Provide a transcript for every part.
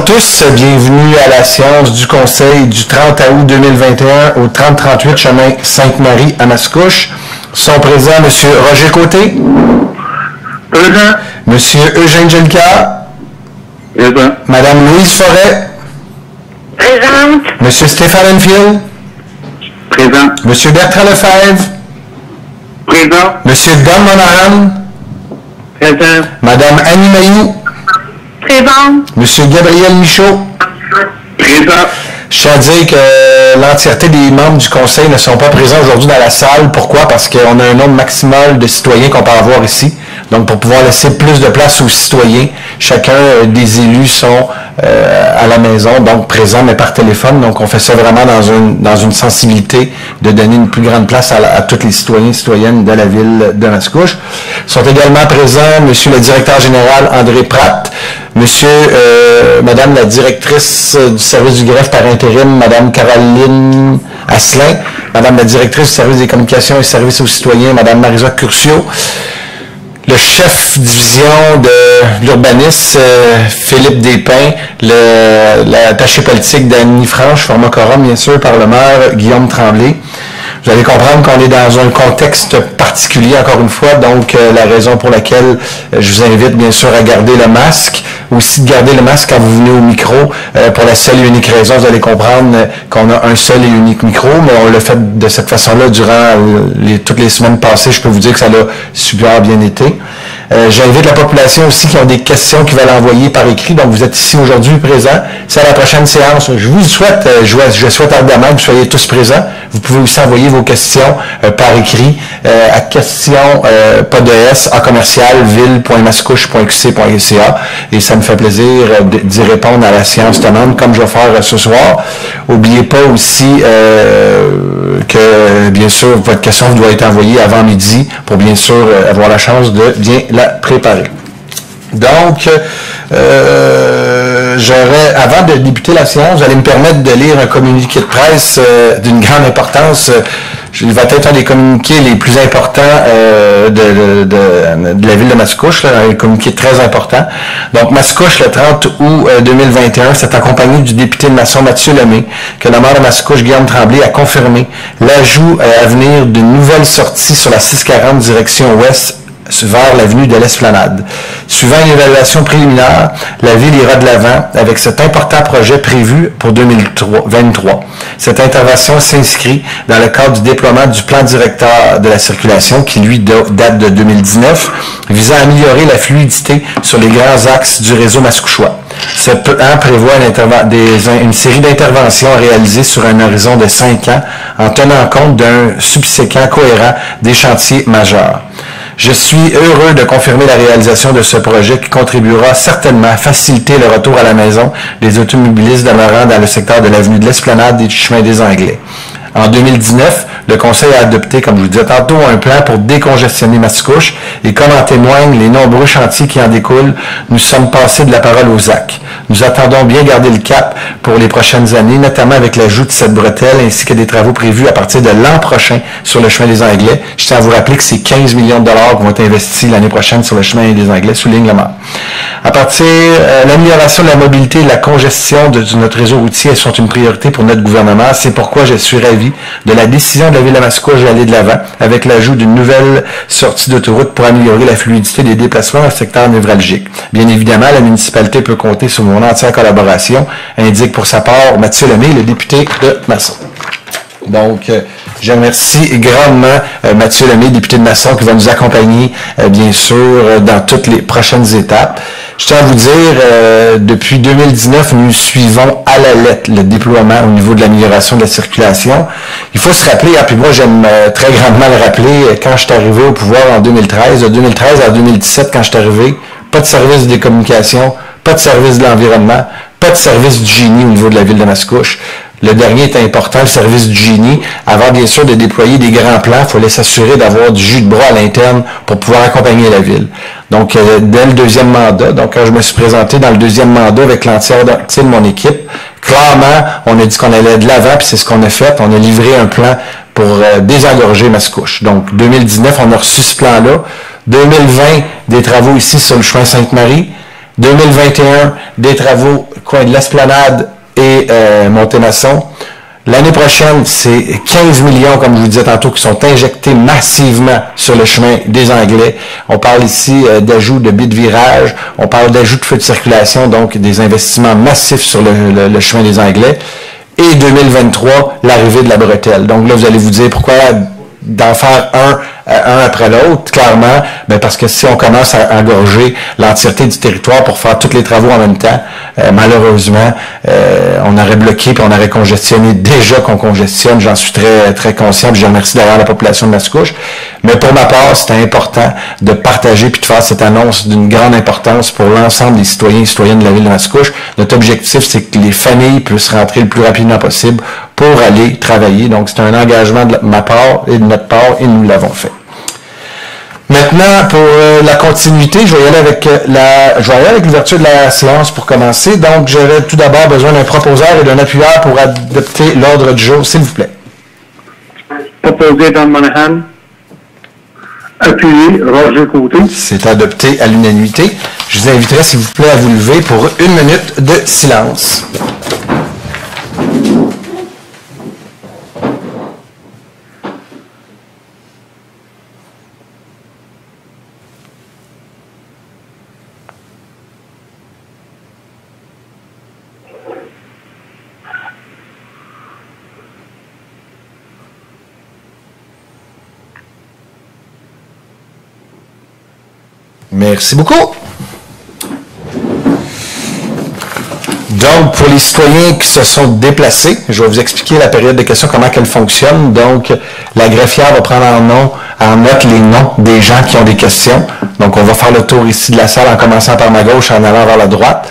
tous, bienvenue à la séance du Conseil du 30 août 2021 au 3038 chemin Sainte-Marie à Mascouche. Sont présents M. Roger Côté, présent, M. Eugène Jelka, présent, Mme Louise Forêt, Présente. M. Stéphane Enfield, présent, M. Bertrand Lefebvre, présent, M. Don Monahan, présent, Mme Annie Mailloux, Présente. M. Gabriel Michaud. présent, Je tiens à dire que l'entièreté des membres du Conseil ne sont pas présents aujourd'hui dans la salle. Pourquoi? Parce qu'on a un nombre maximal de citoyens qu'on peut avoir ici. Donc, pour pouvoir laisser plus de place aux citoyens, chacun des élus sont à la maison, donc présents, mais par téléphone. Donc, on fait ça vraiment dans une sensibilité de donner une plus grande place à tous les citoyens et citoyennes de la ville de Mascouche. Sont également présents Monsieur le directeur général André Pratt, Madame la directrice du service du greffe par intérim, Madame Caroline Asselin, Madame la directrice du service des communications et services aux citoyens, Madame Marisa Curcio, le chef division de l'urbanisme, Philippe Despins, l'attaché politique d'Annie Franche, format quorum, bien sûr, par le maire Guillaume Tremblay. Vous allez comprendre qu'on est dans un contexte particulier, encore une fois, donc la raison pour laquelle je vous invite, bien sûr, à garder le masque, aussi de garder le masque quand vous venez au micro, pour la seule et unique raison, vous allez comprendre qu'on a un seul et unique micro, mais on l'a fait de cette façon-là durant toutes les semaines passées. Je peux vous dire que ça a super bien été. J'invite la population aussi qui ont des questions qu'ils veulent envoyer par écrit. Donc, vous êtes ici aujourd'hui présents. C'est à la prochaine séance. Je vous souhaite, je souhaite ardemment que vous soyez tous présents. Vous pouvez aussi envoyer vos questions par écrit à questions, pas de S, à commercial, ville.mascouche.qc.ca. Et ça me fait plaisir d'y répondre à la séance tenante, comme je vais faire ce soir. N'oubliez pas aussi que, bien sûr, votre question doit être envoyée avant midi pour, bien sûr, avoir la chance de bien la préparer. Donc, avant de débuter la séance, vous allez me permettre de lire un communiqué de presse d'une grande importance. Il va être un des communiqués les plus importants de la ville de Mascouche, un communiqué très important. Donc, Mascouche, le 30 août 2021, s'est accompagné du député de Masson, Mathieu Lemay, que le maire de Mascouche, Guillaume Tremblay, a confirmé l'ajout à venir d'une nouvelle sortie sur la 640 direction ouest vers l'avenue de l'Esplanade. Suivant une évaluation préliminaire, la ville ira de l'avant avec cet important projet prévu pour 2023. Cette intervention s'inscrit dans le cadre du déploiement du plan directeur de la circulation qui, lui, date de 2019, visant à améliorer la fluidité sur les grands axes du réseau mascouchois. Ce plan prévoit une série d'interventions réalisées sur un horizon de 5 ans en tenant compte d'un subséquent cohérent des chantiers majeurs. Je suis heureux de confirmer la réalisation de ce projet qui contribuera certainement à faciliter le retour à la maison des automobilistes demeurant dans le secteur de l'avenue de l'Esplanade et du chemin des Anglais. En 2019, le Conseil a adopté, comme je vous disais tantôt, un plan pour décongestionner Mascouche et comme en témoignent les nombreux chantiers qui en découlent, nous sommes passés de la parole aux actes. Nous attendons bien garder le cap pour les prochaines années, notamment avec l'ajout de cette bretelle ainsi que des travaux prévus à partir de l'an prochain sur le chemin des Anglais. Je tiens à vous rappeler que c'est 15 millions de dollars qui vont être investis l'année prochaine sur le chemin des Anglais, souligne le maire. À partir l'amélioration de la mobilité et de la congestion de notre réseau routier sont une priorité pour notre gouvernement. C'est pourquoi je suis ravi de la décision de la ville de Mascouche d'aller de l'avant avec l'ajout d'une nouvelle sortie d'autoroute pour améliorer la fluidité des déplacements dans le secteur névralgique. Bien évidemment, la municipalité peut compter sur mon entière collaboration, indique pour sa part Mathieu Lemay, le député de Masson. Donc, je remercie grandement Mathieu Lemay, député de Masson, qui va nous accompagner, bien sûr, dans toutes les prochaines étapes. Je tiens à vous dire, depuis 2019, nous suivons à la lettre le déploiement au niveau de l'amélioration de la circulation. Il faut se rappeler, puis moi j'aime très grandement le rappeler, quand je suis arrivé au pouvoir en 2013, de 2013 à 2017, quand je suis arrivé, pas de service des communications, pas de service de l'environnement, pas de service du génie au niveau de la ville de Mascouche. Le dernier est important, le service du génie. Avant, bien sûr, de déployer des grands plans, il fallait s'assurer d'avoir du jus de bras à l'interne pour pouvoir accompagner la ville. Donc, dès le deuxième mandat, donc quand je me suis présenté dans le deuxième mandat avec l'entièreté de mon équipe, clairement, on a dit qu'on allait de l'avant, puis c'est ce qu'on a fait. On a livré un plan pour désengorger Mascouche. Donc, 2019, on a reçu ce plan-là. 2020, des travaux ici sur le chemin Sainte-Marie. 2021, des travaux coin de l'Esplanade et Montémasson. L'année prochaine, c'est 15 millions, comme je vous disais tantôt, qui sont injectés massivement sur le chemin des Anglais. On parle ici d'ajout de bits de virage, on parle d'ajout de feux de circulation, donc des investissements massifs sur le chemin des Anglais. Et 2023, l'arrivée de la bretelle. Donc là, vous allez vous dire pourquoi d'en faire un après l'autre, clairement, ben parce que si on commence à engorger l'entièreté du territoire pour faire tous les travaux en même temps, malheureusement, on aurait bloqué puis on aurait congestionné. Déjà qu'on congestionne, j'en suis très, très conscient, puis je remercie d'ailleurs la population de Mascouche. Mais pour ma part, c'était important de partager puis de faire cette annonce d'une grande importance pour l'ensemble des citoyens et citoyennes de la ville de Mascouche. Notre objectif, c'est que les familles puissent rentrer le plus rapidement possible pour aller travailler. Donc, c'est un engagement de ma part et de notre part, et nous l'avons fait. Maintenant, pour la continuité, je vais y aller avec l'ouverture de la séance pour commencer. Donc, j'aurais tout d'abord besoin d'un proposeur et d'un appuyeur pour adopter l'ordre du jour, s'il vous plaît. Proposé Don Monahan. Appuyé Roger Côté. C'est adopté à l'unanimité. Je vous inviterai, s'il vous plaît, à vous lever pour 1 minute de silence. Merci beaucoup. Donc, pour les citoyens qui se sont déplacés, je vais vous expliquer la période de questions, comment elle fonctionne. Donc, la greffière va prendre en note les noms des gens qui ont des questions. Donc, on va faire le tour ici de la salle en commençant par ma gauche, en allant vers la droite.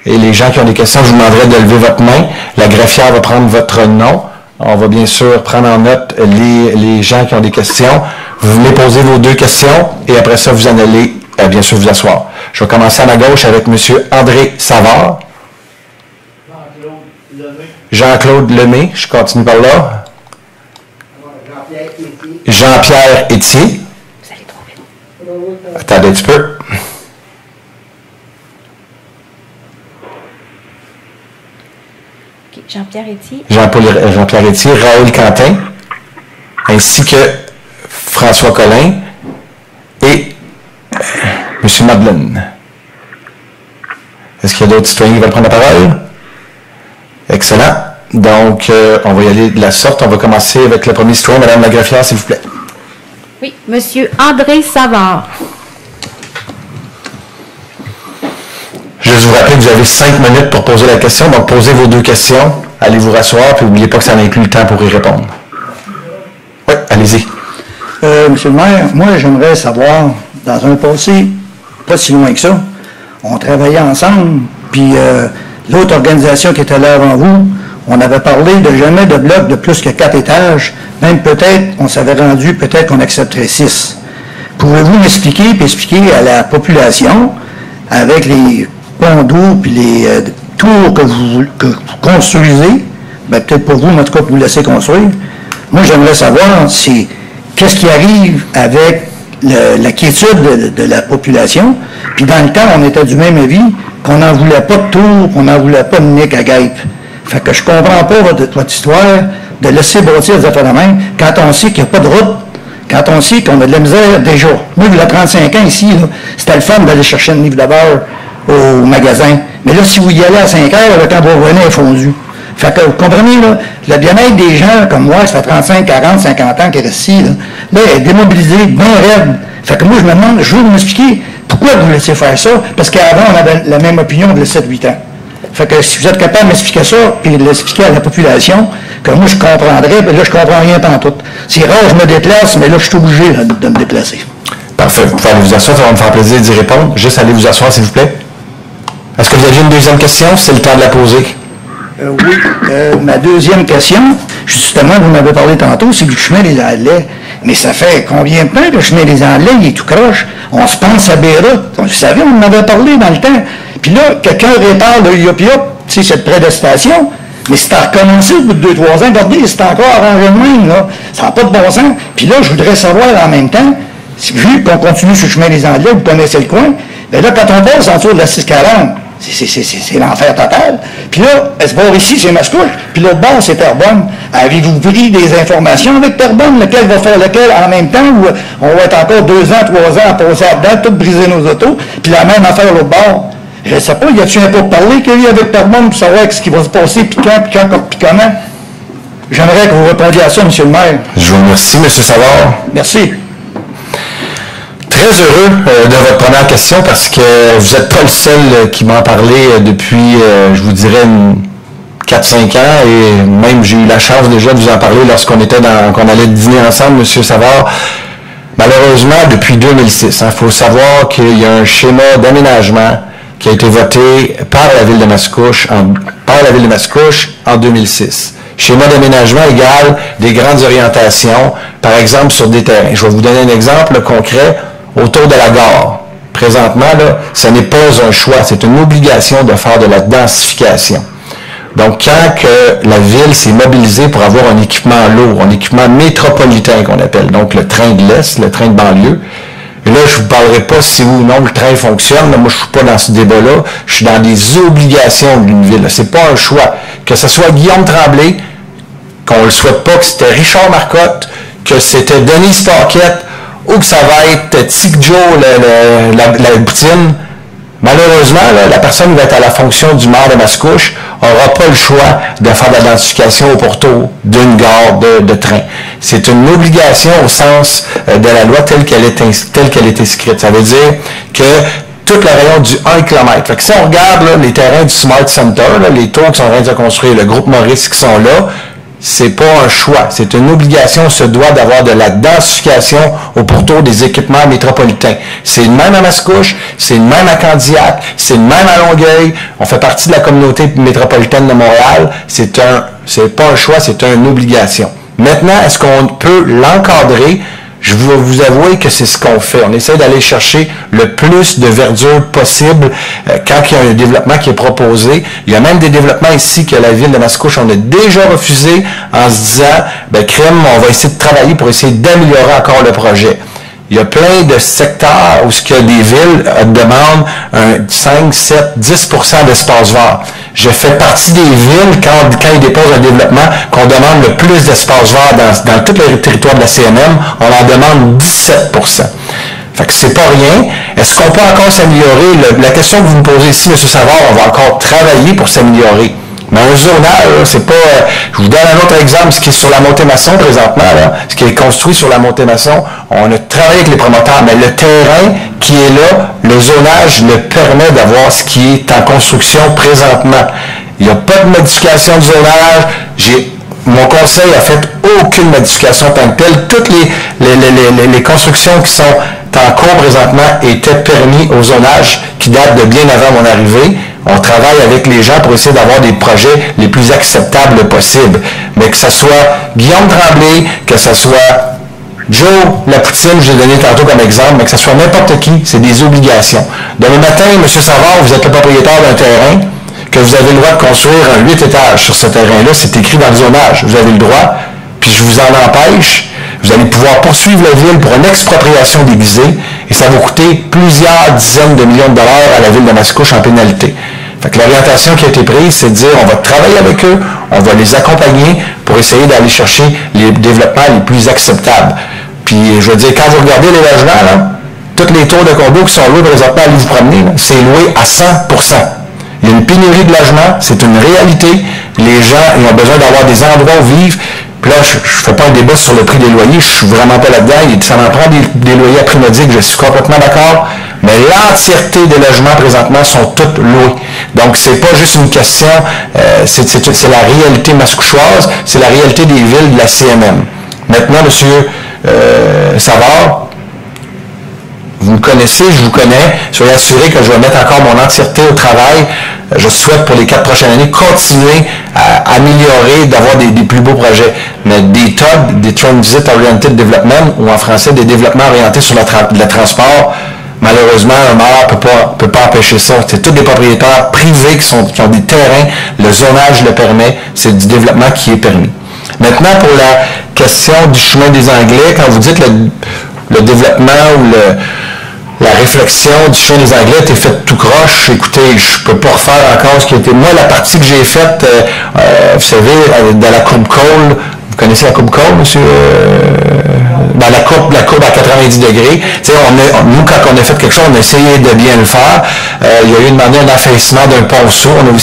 Et les gens qui ont des questions, je vous demanderai de lever votre main. La greffière va prendre votre nom. On va bien sûr prendre en note les gens qui ont des questions. Vous venez poser vos 2 questions et après ça, vous en allez bien sûr vous asseoir. Je vais commencer à ma gauche avec M. André Savard. Jean-Claude Lemay. Je continue par là. Jean-Pierre Étier. Vous allez trop vite. Attendez un petit peu. Okay. Jean-Pierre Étier. Jean-Pierre Étier, Raoul Quentin, ainsi que François Collin et M. Madeleine. Est-ce qu'il y a d'autres citoyens qui veulent prendre la parole? Excellent. Donc, on va y aller de la sorte. On va commencer avec le premier citoyen, Mme la greffière, s'il vous plaît. Oui, Monsieur André Savard. Juste vous rappeler que vous avez 5 minutes pour poser la question. Donc, posez vos 2 questions. Allez vous rasseoir, puis n'oubliez pas que ça n'inclut le temps pour y répondre. Oui, allez-y. Monsieur le maire, moi, j'aimerais savoir, dans un passé pas si loin que ça, on travaillait ensemble, puis l'autre organisation qui était là avant vous, on avait parlé de jamais de blocs de plus que 4 étages, même peut-être, on s'avait rendu, peut-être qu'on accepterait 6. Pouvez-vous m'expliquer, puis expliquer à la population, avec les ponts d'eau, puis les tours que vous construisez, ben, peut-être pour vous, mais en tout cas pour vous laisser construire, moi j'aimerais savoir si, qu'est-ce qui arrive avec la quiétude de la population. Puis dans le temps, on était du même avis qu'on n'en voulait pas de tour, qu'on n'en voulait pas de nick à guêpe. Fait que je comprends pas votre histoire de laisser bâtir des affaires de même quand on sait qu'il n'y a pas de route, quand on sait qu'on a de la misère déjà. Moi, il y a 35 ans ici, c'était le fun d'aller chercher une livre de beurre au magasin. Mais là, si vous y allez à 5 heures, le temps de revenir est fondu. Fait que, vous comprenez, là, le bien-être des gens comme moi, ça fait 35, 40, 50 ans qu'elle est ici, là elle est démobilisée, bien raide. Fait que moi, je me demande, je veux m'expliquer pourquoi vous laissez faire ça, parce qu'avant, on avait la même opinion de 7-8 ans. Fait que si vous êtes capable de m'expliquer ça, puis de l'expliquer à la population, que moi, je comprendrais, puis là, je comprends rien tout. C'est rare, je me déplace, mais là, je suis obligé de me déplacer. Parfait. Vous pouvez aller vous asseoir, ça va me faire plaisir d'y répondre. Juste aller vous asseoir, s'il vous plaît. Est-ce que vous aviez une deuxième question? C'est le temps de la poser. Oui. Ma deuxième question, justement, vous m'avez parlé tantôt, c'est du chemin des Anglais. Mais ça fait combien de temps que le chemin des Anglais, il est tout croche? On se pense à Beyrouth. Vous savez, on en avait parlé dans le temps. Puis là, quelqu'un répare le Yop-Yop, tu sais, c'est près de la station. Mais c'est à recommencer au bout de 2-3 ans. Regardez, c'est encore arrangé de même, là. Ça n'a pas de bon sens. Puis là, je voudrais savoir en même temps, vu qu'on continue sur le chemin des Anglais, vous connaissez le coin, Mais là, quand on passe en dessous de la 640, c'est l'enfer total. Puis là, ce bord ici, c'est Mascouche, puis l'autre bord, c'est Terrebonne. Avez-vous pris des informations avec Terrebonne, lequel va faire lequel en même temps, ou on va être encore 2 ans, 3 ans à passer là-dedans, tout briser nos autos, puis la même affaire l'autre bord? Je ne sais pas, y a-t-il un peu parler qu'il y a avec Terrebonne pour savoir ce qui va se passer, puis comment? J'aimerais que vous répondiez à ça, M. le maire. Je vous remercie, M. Savard. Merci. Très heureux de votre première question parce que vous n'êtes pas le seul qui m'en parlait depuis, je vous dirais, 4-5 ans, et même j'ai eu la chance déjà de vous en parler lorsqu'on allait dîner ensemble, M. Savard. Malheureusement, depuis 2006, il faut savoir qu'il y a un schéma d'aménagement qui a été voté par la Ville de Mascouche en 2006. Schéma d'aménagement égale des grandes orientations, par exemple sur des terrains. Je vais vous donner un exemple concret autour de la gare. Présentement, là, ce n'est pas un choix, c'est une obligation de faire de la densification. Donc, quand que la Ville s'est mobilisée pour avoir un équipement lourd, un équipement métropolitain qu'on appelle, donc le train de l'Est, le train de banlieue, et là, je ne vous parlerai pas si oui ou non le train fonctionne. Là, moi, je ne suis pas dans ce débat-là. Je suis dans des obligations d'une ville. Ce n'est pas un choix. Que ce soit Guillaume Tremblay, qu'on ne le souhaite pas, que c'était Richard Marcotte, que c'était Denise Paquette, ou que ça va être Tic Joe, la boutine. Malheureusement, là, la personne qui va être à la fonction du maire de Mascouche n'aura pas le choix de faire de l'identification au pourtour d'une gare de train. C'est une obligation au sens de la loi telle qu'elle est inscrite. Ça veut dire que tout le rayon du 1 km. Fait que si on regarde là, les terrains du Smart Center, là, les tours qui sont en train de se construire, le groupe Maurice qui sont là, c'est pas un choix, c'est une obligation, on se doit d'avoir de la densification au pourtour des équipements métropolitains. C'est le même à Mascouche, c'est le même à Candiac, c'est le même à Longueuil, on fait partie de la communauté métropolitaine de Montréal, c'est pas un choix, c'est une obligation. Maintenant, est-ce qu'on peut l'encadrer? Je vais vous avouer que c'est ce qu'on fait. On essaie d'aller chercher le plus de verdure possible quand il y a un développement qui est proposé. Il y a même des développements ici que la Ville de Mascouche, on a déjà refusé en se disant, ben crème, on va essayer de travailler pour essayer d'améliorer encore le projet. Il y a plein de secteurs où ce que des villes demandent 5, 7, 10% d'espace vert. Je fais partie des villes, quand ils déposent un développement, qu'on demande le plus d'espace vert dans tout le territoire de la CNM, on en demande 17%. Fait que c'est pas rien. Est-ce qu'on peut encore s'améliorer? La question que vous me posez ici, M. Savard, on va encore travailler pour s'améliorer. Mais un zonage, c'est pas... je vous donne un autre exemple, ce qui est sur la Montée-Masson présentement, là, ce qui est construit sur la Montée-Masson, on a travaillé avec les promoteurs, mais le terrain qui est là, le zonage le permet d'avoir ce qui est en construction présentement. Il n'y a pas de modification de zonage. Mon conseil a fait aucune modification tant que telle. Toutes les constructions qui sont en cours présentement étaient permis au zonage qui date de bien avant mon arrivée. On travaille avec les gens pour essayer d'avoir des projets les plus acceptables possibles. Mais que ce soit Guillaume Tremblay, que ce soit Joe Lapoutine, je l'ai donné tantôt comme exemple, mais que ce soit n'importe qui, c'est des obligations. Demain matin, M. Savard, vous êtes le propriétaire d'un terrain, que vous avez le droit de construire un 8 étages sur ce terrain-là, c'est écrit dans le zonage, vous avez le droit, puis je vous en empêche, vous allez pouvoir poursuivre la ville pour une expropriation déguisée, et ça va coûter plusieurs dizaines de millions de dollars à la ville de Mascouche en pénalité. Fait que l'orientation qui a été prise, c'est de dire on va travailler avec eux, on va les accompagner pour essayer d'aller chercher les développements les plus acceptables. Puis je veux dire, quand vous regardez les logements, là, toutes les tours de condo qui sont loués présentement, allez vous promener, c'est loué à 100%. Il y a une pénurie de logements, c'est une réalité. Les gens ils ont besoin d'avoir des endroits où vivre. Puis là, je ne fais pas un débat sur le prix des loyers, je suis vraiment pas là-dedans. Ça m'en prend des loyers à prix modique, je suis complètement d'accord. Mais l'entièreté des logements présentement sont tous loués. Donc, c'est pas juste une question, c'est la réalité mascouchoise, c'est la réalité des villes de la CNM. Maintenant, M. Savard, vous me connaissez, je vous connais. Soyez assurés que je vais mettre encore mon entièreté au travail. Je souhaite pour les 4 prochaines années continuer à améliorer, d'avoir des plus beaux projets. Mais des TOD, des Transit Oriented Development, ou en français des développements orientés sur le transport, malheureusement, un maire ne peut pas empêcher ça. C'est tous des propriétaires privés qui ont des terrains, le zonage le permet, c'est du développement qui est permis. Maintenant, pour la question du chemin des Anglais, quand vous dites le développement ou la réflexion du chemin des Anglais était faite tout croche. Écoutez, je peux pas refaire encore ce qui était... Moi, la partie que j'ai faite, vous savez, de la coupe Cole, vous connaissez la coupe Cole, monsieur? Dans la coupe à 90 degrés. Nous, quand on a fait quelque chose, on a essayé de bien le faire. Il y a eu demandé un affaissement d'un ponceau. On a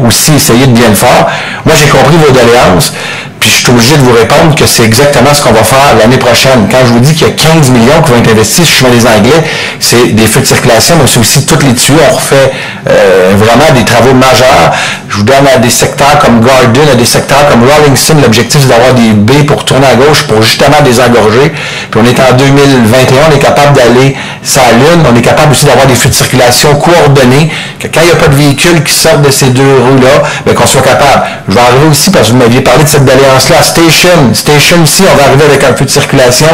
aussi essayé de bien le faire. Moi, j'ai compris vos doléances. Puis je suis obligé de vous répondre que c'est exactement ce qu'on va faire l'année prochaine. Quand je vous dis qu'il y a 15 millions qui vont être investis sur le chemin des Anglais, c'est des feux de circulation, mais c'est aussi toutes les tuyaux. On refait vraiment des travaux majeurs. Je vous donne à des secteurs comme Garden, à des secteurs comme Rawlinson, l'objectif c'est d'avoir des baies pour tourner à gauche, pour justement désengorger. Puis on est en 2021, on est capable d'aller sur la Lune, on est capable aussi d'avoir des feux de circulation coordonnés, que quand il n'y a pas de véhicules qui sortent de ces deux roues-là, bien, qu'on soit capable. Je vais arriver aussi, parce que vous m'aviez parlé de cette doléance-là, à Station ici, on va arriver avec un feu de circulation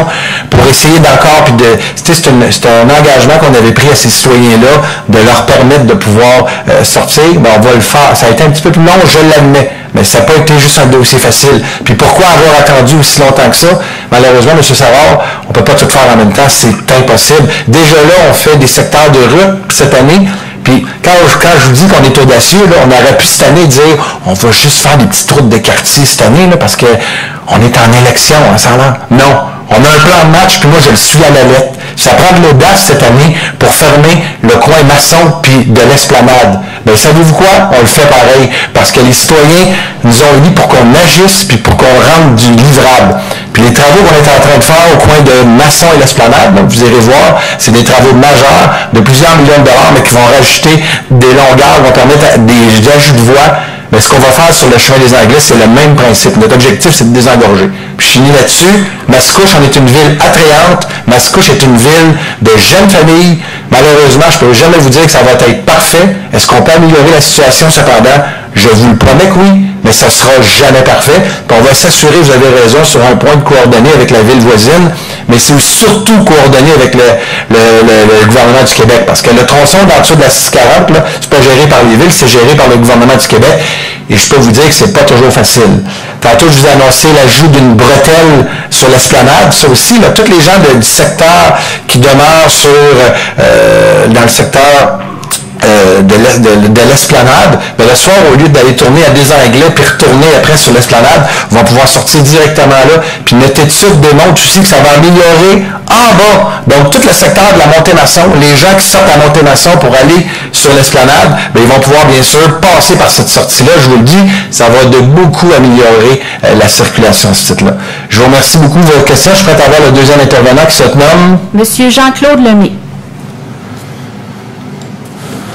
pour essayer d'encore, puis c'est un engagement qu'on avait pris à ces citoyens-là, de leur permettre de pouvoir sortir. Bien, on va le faire. Ça a été un petit peu plus long, je l'admets, mais ça n'a pas été juste un dossier facile. Puis pourquoi avoir attendu aussi longtemps que ça? Malheureusement, M. Savard, on ne peut pas tout faire en même temps, c'est impossible. Déjà là, on fait des secteurs de rue cette année. Puis quand je vous dis qu'on est audacieux, là, on aurait pu cette année dire on va juste faire des petites routes de quartier cette année, là, parce qu'on est en élection, hein, ça va? Non. On a un plan de match, puis moi je le suis à la lettre. Ça prend de l'audace cette année pour fermer le coin Masson puis de l'Esplanade. Bien, savez-vous quoi? On le fait pareil, parce que les citoyens nous ont unis pour qu'on agisse puis pour qu'on rende du livrable. Puis les travaux qu'on est en train de faire au coin de Masson et l'Esplanade, donc vous irez voir, c'est des travaux majeurs de plusieurs millions de dollars, mais qui vont rajouter des longueurs, vont permettre des ajouts de voies. Mais ce qu'on va faire sur le chemin des Anglais, c'est le même principe. Notre objectif, c'est de désengorger. Puis je finis là-dessus. Mascouche, on est une ville attrayante. Mascouche est une ville de jeunes familles. Malheureusement, je ne peux jamais vous dire que ça va être parfait. Est-ce qu'on peut améliorer la situation cependant? Je vous le promets que oui, mais ça ne sera jamais parfait. Puis on va s'assurer, vous avez raison, sur un point de coordonné avec la ville voisine, mais c'est surtout coordonné avec le gouvernement du Québec, parce que le tronçon d'en dessous de la 640, là, c'est pas géré par les villes, c'est géré par le gouvernement du Québec, et je peux vous dire que c'est pas toujours facile. Tantôt, je vous ai annoncé l'ajout d'une bretelle sur l'Esplanade. Ça aussi, là, tous les gens du secteur qui demeurent dans le secteur de l'Esplanade, mais le soir, au lieu d'aller tourner à des Anglais puis retourner après sur l'Esplanade, vont pouvoir sortir directement là. Puis notre étude démontre aussi que ça va améliorer en bas. Donc, tout le secteur de la Montée-Masson, les gens qui sortent à Montée-Masson pour aller sur l'Esplanade, bien, ils vont pouvoir bien sûr passer par cette sortie-là. Je vous le dis, ça va de beaucoup améliorer la circulation à ce site-là. Je vous remercie beaucoup de votre question. Je suis prêt à avoir le deuxième intervenant qui se nomme... Monsieur Jean-Claude Lemay.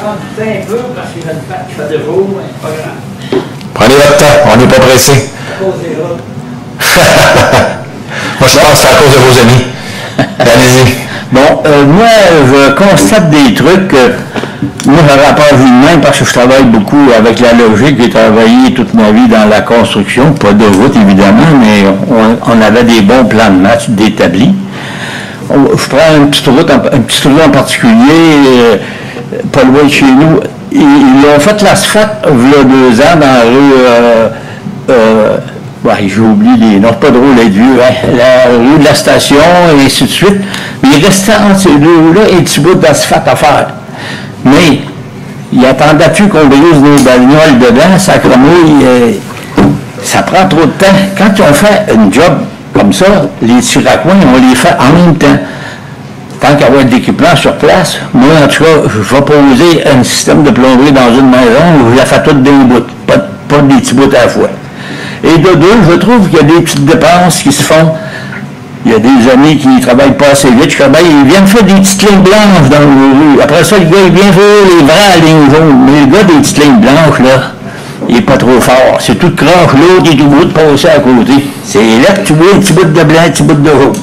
Un peu parce qu'il fait de jour, mais pas grave. Prenez votre temps, on n'est pas pressé. Moi, je pense que c'est à cause de vos amis. Allez-y. Bon, moi, je constate des trucs. Moi, je n'aurais pas vu de même parce que je travaille beaucoup avec la logique. J'ai travaillé toute ma vie dans la construction, pas de route évidemment, mais on avait des bons plans de match d'établis. Je prends une petite route en particulier. Pas loin de chez nous. Ils ont fait l'asphalte il y a 2 ans dans la rue, j'ai oublié les noms, pas drôle d'être vieux, hein, la rue de la station et ainsi de suite. Mais il restait entre ces deux rues-là un petit bout d'asphalte à faire. Mais il attendait plus qu'on brise nos bagnoles dedans, ça cremouille, ça prend trop de temps. Quand on fait une job comme ça, les tiracouins, on les fait en même temps. Tant qu'il y a de l'équipement sur place, moi, en tout cas, je vais poser un système de plomberie dans une maison où je la fais toute d'un bout, pas des petits bouts à la fois. Et de deux, je trouve qu'il y a des petites dépenses qui se font. Il y a des amis qui ne travaillent pas assez vite. Ils viennent faire des petites lignes blanches dans le rue. Après ça, le gars, il vient faire les vraies lignes jaunes. Mais le gars des petites lignes blanches, là, il n'est pas trop fort. C'est tout croche, l'autre est tout bout de passer à côté. C'est là que tu vois un petit bout de blanc, un petit bout de jaune.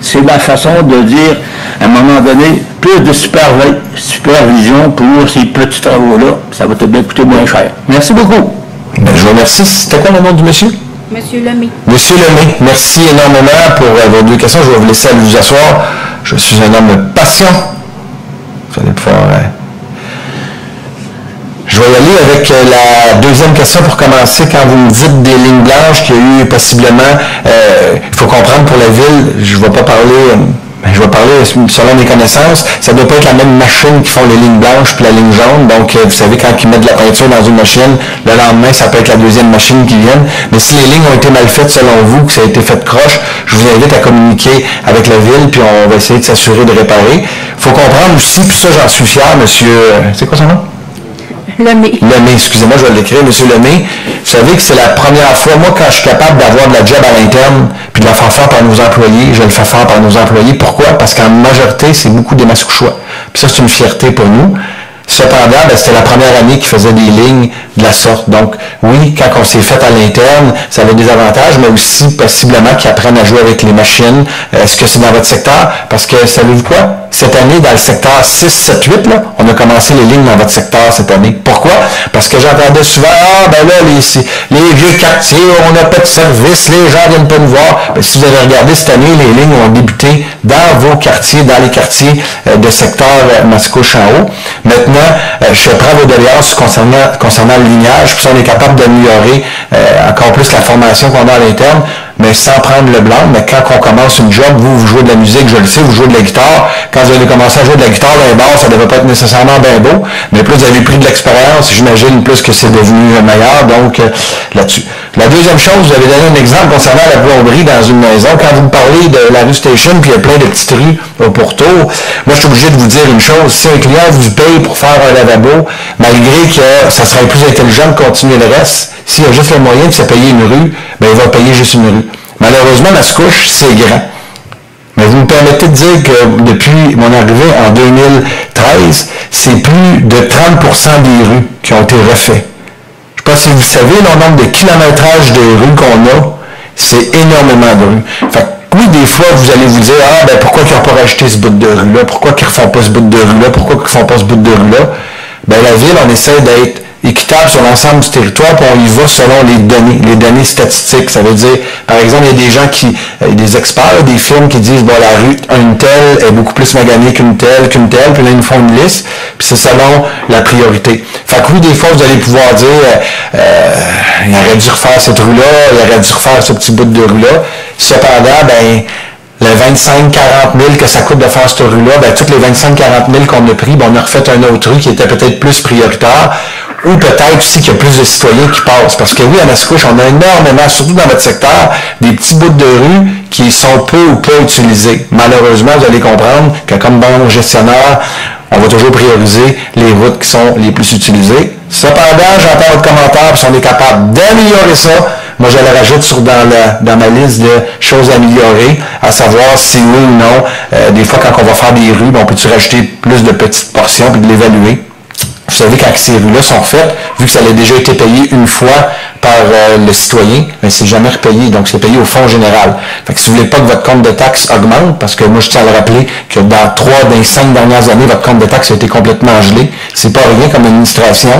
C'est ma façon de dire, à un moment donné, plus de supervision pour ces petits travaux-là, ça va te bien coûter moins cher. Merci beaucoup. Ben, je vous remercie. C'était quoi le nom du monsieur? Monsieur Lemay. Monsieur Lemay, merci énormément pour vos 2 questions. Je vais vous laisser aller vous asseoir. Je suis un homme patient. Vous allez pouvoir... Je vais y aller avec la deuxième question pour commencer. Quand vous me dites des lignes blanches qu'il y a eu possiblement, il faut comprendre pour la ville, je ne vais pas parler Ben, je vais parler selon mes connaissances. Ça ne doit pas être la même machine qui font les lignes blanches puis la ligne jaune. Donc, vous savez, quand ils mettent de la peinture dans une machine, le lendemain, ça peut être la deuxième machine qui vient. Mais si les lignes ont été mal faites selon vous, que ça a été fait croche, je vous invite à communiquer avec la ville, puis on va essayer de s'assurer de réparer. Il faut comprendre aussi, puis ça, j'en suis fier, monsieur... c'est quoi son nom? Lemay. Lemay, excusez-moi, je vais l'écrire, M. Lemay. Vous savez que c'est la première fois, moi, quand je suis capable d'avoir de la job à l'interne, puis de la faire faire par nos employés, je le fais faire par nos employés. Pourquoi? Parce qu'en majorité, c'est beaucoup des Mascouchois. Puis ça, c'est une fierté pour nous. Cependant, ben, c'était la première année qui faisait des lignes de la sorte. Donc, oui, quand on s'est fait à l'interne, ça avait des avantages, mais aussi possiblement qu'ils apprennent à jouer avec les machines. Est-ce que c'est dans votre secteur? Parce que, savez-vous quoi? Cette année, dans le secteur 6, 7, 8, là, on a commencé les lignes dans votre secteur cette année. Pourquoi? Parce que j'entendais souvent, ben là, les vieux quartiers, on n'a pas de service, les gens viennent pas nous voir. Ben, si vous avez regardé cette année, les lignes ont débuté dans vos quartiers, dans les quartiers de secteur Mascouche en haut. Maintenant, je prends vos doléances concernant le lignage, puis si on est capable d'améliorer encore plus la formation qu'on a à l'interne, mais sans prendre le blanc. Mais quand on commence une job, vous jouez de la musique, je le sais, vous jouez de la guitare. Quand vous allez commencer à jouer de la guitare dans les bars, ça ne devait pas être nécessairement bien beau, mais plus vous avez pris de l'expérience, j'imagine plus que c'est devenu meilleur, donc là-dessus. La deuxième chose, vous avez donné un exemple concernant la plomberie dans une maison. Quand vous me parlez de la rue Station, puis il y a plein de petites rues au pourtour, moi je suis obligé de vous dire une chose, si un client vous paye pour faire un lavabo, malgré que ça serait plus intelligent de continuer le reste, s'il y a juste le moyen de se payer une rue, ben il va payer juste une rue. Malheureusement, Mascouche, c'est grand. Mais vous me permettez de dire que depuis mon arrivée en 2013, c'est plus de 30% des rues qui ont été refaites. Je ne sais pas si vous savez, le nombre de kilométrages de rues qu'on a, c'est énormément de rues. Fait que, oui, des fois, vous allez vous dire, ah, ben pourquoi ils n'ont pas rajouté ce bout de rue-là? Pourquoi ils ne refont pas ce bout de rue-là? Pourquoi ils ne font pas ce bout de rue-là? Ben la ville, on essaie d'être équitable sur l'ensemble du territoire, puis on y va selon les données statistiques. Ça veut dire, par exemple, il y a des gens des experts, des firmes qui disent, bon, la rue, une telle est beaucoup plus maganée qu'une telle, puis là, ils nous font une liste, puis c'est selon la priorité. Fait que oui, des fois, vous allez pouvoir dire, il aurait dû refaire cette rue-là, il aurait dû refaire ce petit bout de rue-là. Cependant, ben, le 25-40 000 que ça coûte de faire cette rue-là, ben, toutes les 25-40 000 qu'on a pris, ben, on a refait un autre rue qui était peut-être plus prioritaire, ou peut-être aussi qu'il y a plus de citoyens qui passent. Parce que oui, à Mascouche, on a énormément, surtout dans votre secteur, des petits bouts de rue qui sont peu ou pas utilisés. Malheureusement, vous allez comprendre que comme bon gestionnaire, on va toujours prioriser les routes qui sont les plus utilisées. Cependant, j'entends votre commentaire, puis si on est capable d'améliorer ça, moi, je le rajoute dans ma liste de choses à améliorer, à savoir si oui ou non, des fois, quand on va faire des rues, on peut-tu rajouter plus de petites portions puis de l'évaluer. Vous savez, quand ces rues-là sont faites, vu que ça a déjà été payé une fois par le citoyen, mais c'est jamais repayé, donc c'est payé au fonds général. Fait que si vous voulez pas que votre compte de taxes augmente, parce que moi je tiens à le rappeler que dans 3 des 5 dernières années, votre compte de taxes a été complètement gelé, c'est pas rien comme administration.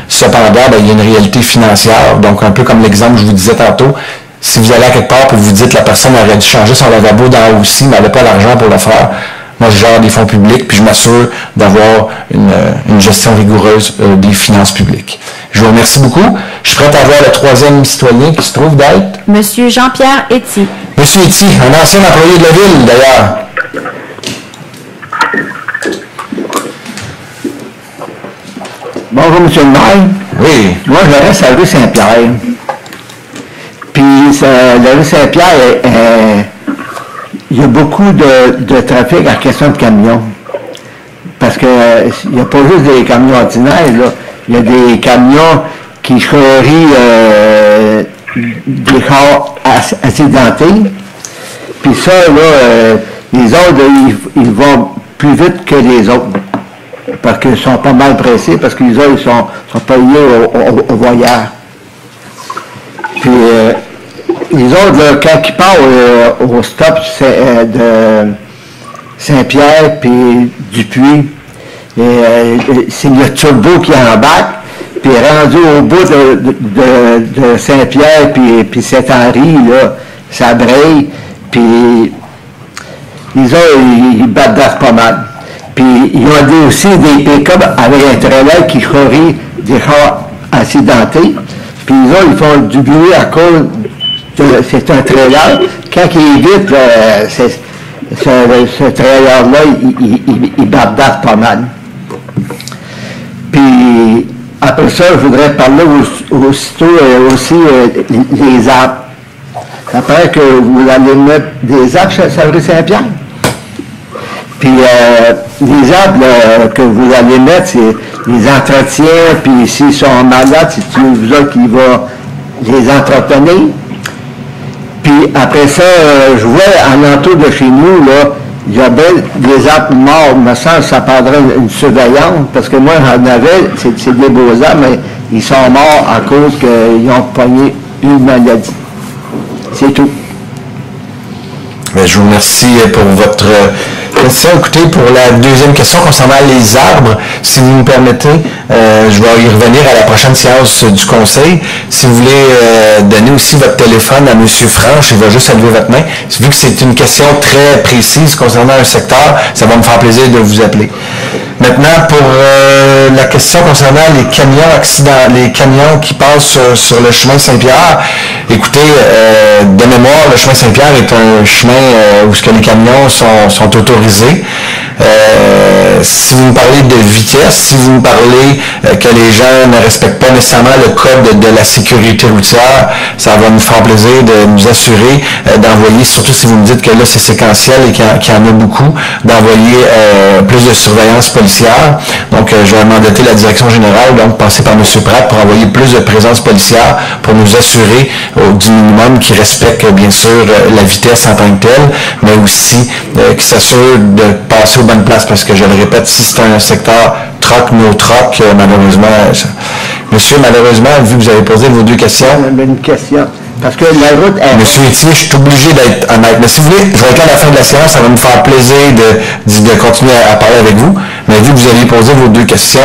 Cependant, ben, il y a une réalité financière, donc un peu comme l'exemple que je vous disais tantôt, si vous allez à quelque part et vous dites que la personne aurait dû changer son lavabo dans haut aussi, mais elle n'a pas l'argent pour le faire, moi, je gère des fonds publics, puis je m'assure d'avoir une gestion rigoureuse des finances publiques. Je vous remercie beaucoup. Je suis prêt à voir le troisième citoyen qui se trouve d'être. Monsieur Jean-Pierre Etty. Monsieur Etty, un ancien employé de la ville, d'ailleurs. Bonjour, M. le maire. Oui. Moi, je reste à la rue Saint-Pierre. Puis, la rue Saint-Pierre, il y a beaucoup de trafic en question de camions. Parce que il n'y a pas juste des camions ordinaires, là. Il y a des camions qui charrient des corps accidentés. Puis ça, là, les autres, ils vont plus vite que les autres. Parce qu'ils sont pas mal pressés, parce que les autres, ils sont payés au voyage. Puis, les autres, là, quand ils partent au stop de Saint-Pierre puis Dupuis, c'est le turbo qui embarque, puis rendu au bout de Saint-Pierre puis Saint-Henri, là, ça braille, puis les autres, ils battent d'as pas mal. Puis ils ont aussi des pick-up avec un trailer qui charrie des chars accidentés, puis les autres, ils font du bruit à cause c'est un trailer. Quand il est vite, ce travailleur-là, il bardasse pas mal. Puis, après ça, je voudrais parler aussitôt aussi les arbres. Ça paraît que vous allez mettre des arbres chez Saint-Pierre. Puis les arbres que vous allez mettre, c'est les entretiens, puis s'ils sont malades, c'est vous autres qui va les entretenir. Puis après ça, je vois alentour de chez nous, là, il y a des arbres morts, me semble que ça prendrait une surveillance, parce que moi j'en avais, c'est des beaux arbres, mais ils sont morts à cause qu'ils ont pogné une maladie. C'est tout. Bien, je vous remercie pour votre question. Écoutez, pour la deuxième question concernant les arbres, si vous me permettez, je vais y revenir à la prochaine séance du conseil. Si vous voulez donner aussi votre téléphone à M. Franche, il va juste lever votre main. Vu que c'est une question très précise concernant un secteur, ça va me faire plaisir de vous appeler. Maintenant, pour la question concernant les camions qui passent sur le chemin Saint-Pierre, écoutez, de mémoire, le chemin Saint-Pierre est un chemin où les camions sont autorisés. Si vous me parlez de vitesse, si vous me parlez que les gens ne respectent pas nécessairement le code de la sécurité routière, ça va nous faire plaisir de nous assurer d'envoyer, surtout si vous me dites que là c'est séquentiel et qu'il y en a beaucoup, d'envoyer plus de surveillance policière. Donc je vais mandater la direction générale, donc passer par M. Pratt pour envoyer plus de présence policière pour nous assurer du minimum qui respecte bien sûr la vitesse en tant que telle, mais aussi qui s'assure de passer aux bonnes places, parce que je le répète, si c'est un secteur troc, no troc, malheureusement, monsieur, malheureusement, vu que vous avez posé vos deux questions. Une question. Parce que la route est... Monsieur Etier, je suis obligé d'être honnête. Mais si vous voulez, je vais être là à la fin de la séance, ça va me faire plaisir de continuer à parler avec vous. Mais vu que vous avez posé vos deux questions,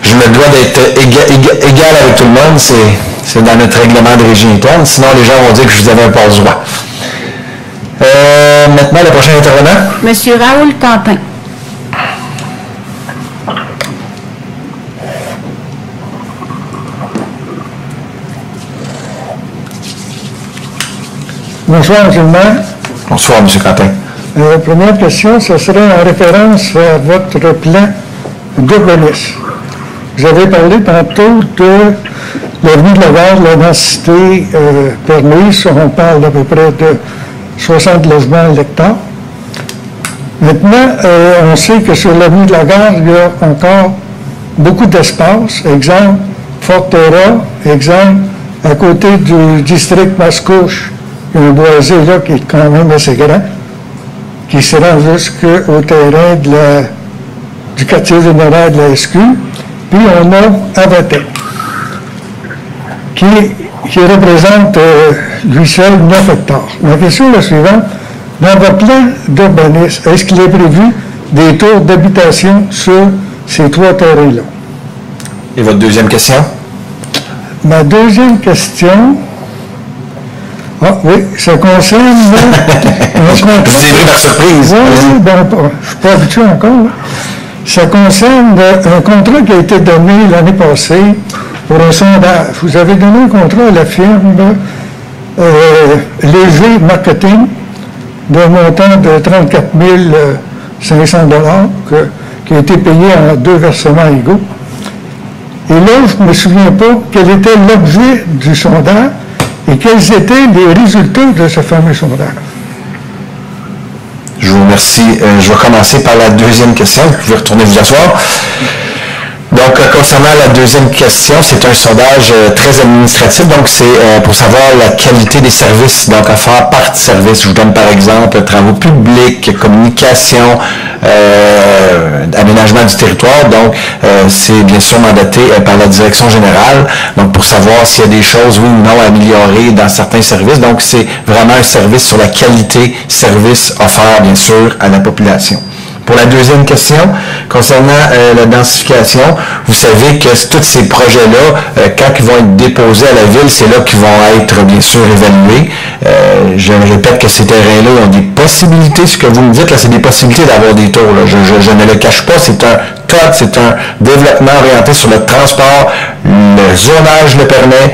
je me dois d'être égal avec tout le monde. C'est dans notre règlement de régie interne. Sinon, les gens vont dire que je vous avais un passe-droit. Maintenant, le prochain intervenant. Monsieur Raoul Quentin. Bonsoir, M. le maire. Bonsoir, M. Quentin. Première question, ce serait en référence à votre plan d'urbanisme. Vous avez parlé tantôt de l'avenue de la Gare, la densité permise. On parle d'à peu près de 60 logements à l'hectare. Maintenant, on sait que sur l'avenue de la Gare, il y a encore beaucoup d'espace. Exemple, Forterra, exemple, à côté du district Mascouche, il y a un boisé là qui est quand même assez grand, qui se rend jusqu'au terrain du quartier général de la SQ. Puis on a Avatec, qui représente lui seul 9 hectares. Ma question est la suivante. Dans votre plan d'urbanisme, est-ce qu'il est prévu des tours d'habitation sur ces 3 terrains-là? Et votre deuxième question? Ma deuxième question... Ah oui, ça concerne... Je vous ai pris par surprise. Oui, ben, je ne suis pas habitué encore. Là. Ça concerne un contrat qui a été donné l'année passée pour un sondage. Vous avez donné un contrat à la firme Léger Marketing d'un montant de 34 500 $ qui a été payé en 2 versements égaux. Et là, je ne me souviens pas quel était l'objet du sondage et quels étaient les résultats de ce fameux sondage. Je vous remercie. Je vais commencer par la deuxième question. Vous pouvez retourner vous asseoir. Donc, concernant la deuxième question, c'est un sondage très administratif. Donc, c'est pour savoir la qualité des services, donc offerts par service. Je vous donne par exemple travaux publics, communication, aménagement du territoire. Donc, c'est bien sûr mandaté par la direction générale. Donc, pour savoir s'il y a des choses, oui ou non, à améliorer dans certains services. Donc, c'est vraiment un service sur la qualité service offert, bien sûr, à la population. Pour la deuxième question, concernant la densification, vous savez que tous ces projets-là, quand ils vont être déposés à la ville, c'est là qu'ils vont être, bien sûr, évalués. Je répète que ces terrains-là ont des possibilités. Ce que vous me dites, là, c'est des possibilités d'avoir des tours. Là. Je ne le cache pas, c'est un code, c'est un développement orienté sur le transport, le zonage le permet,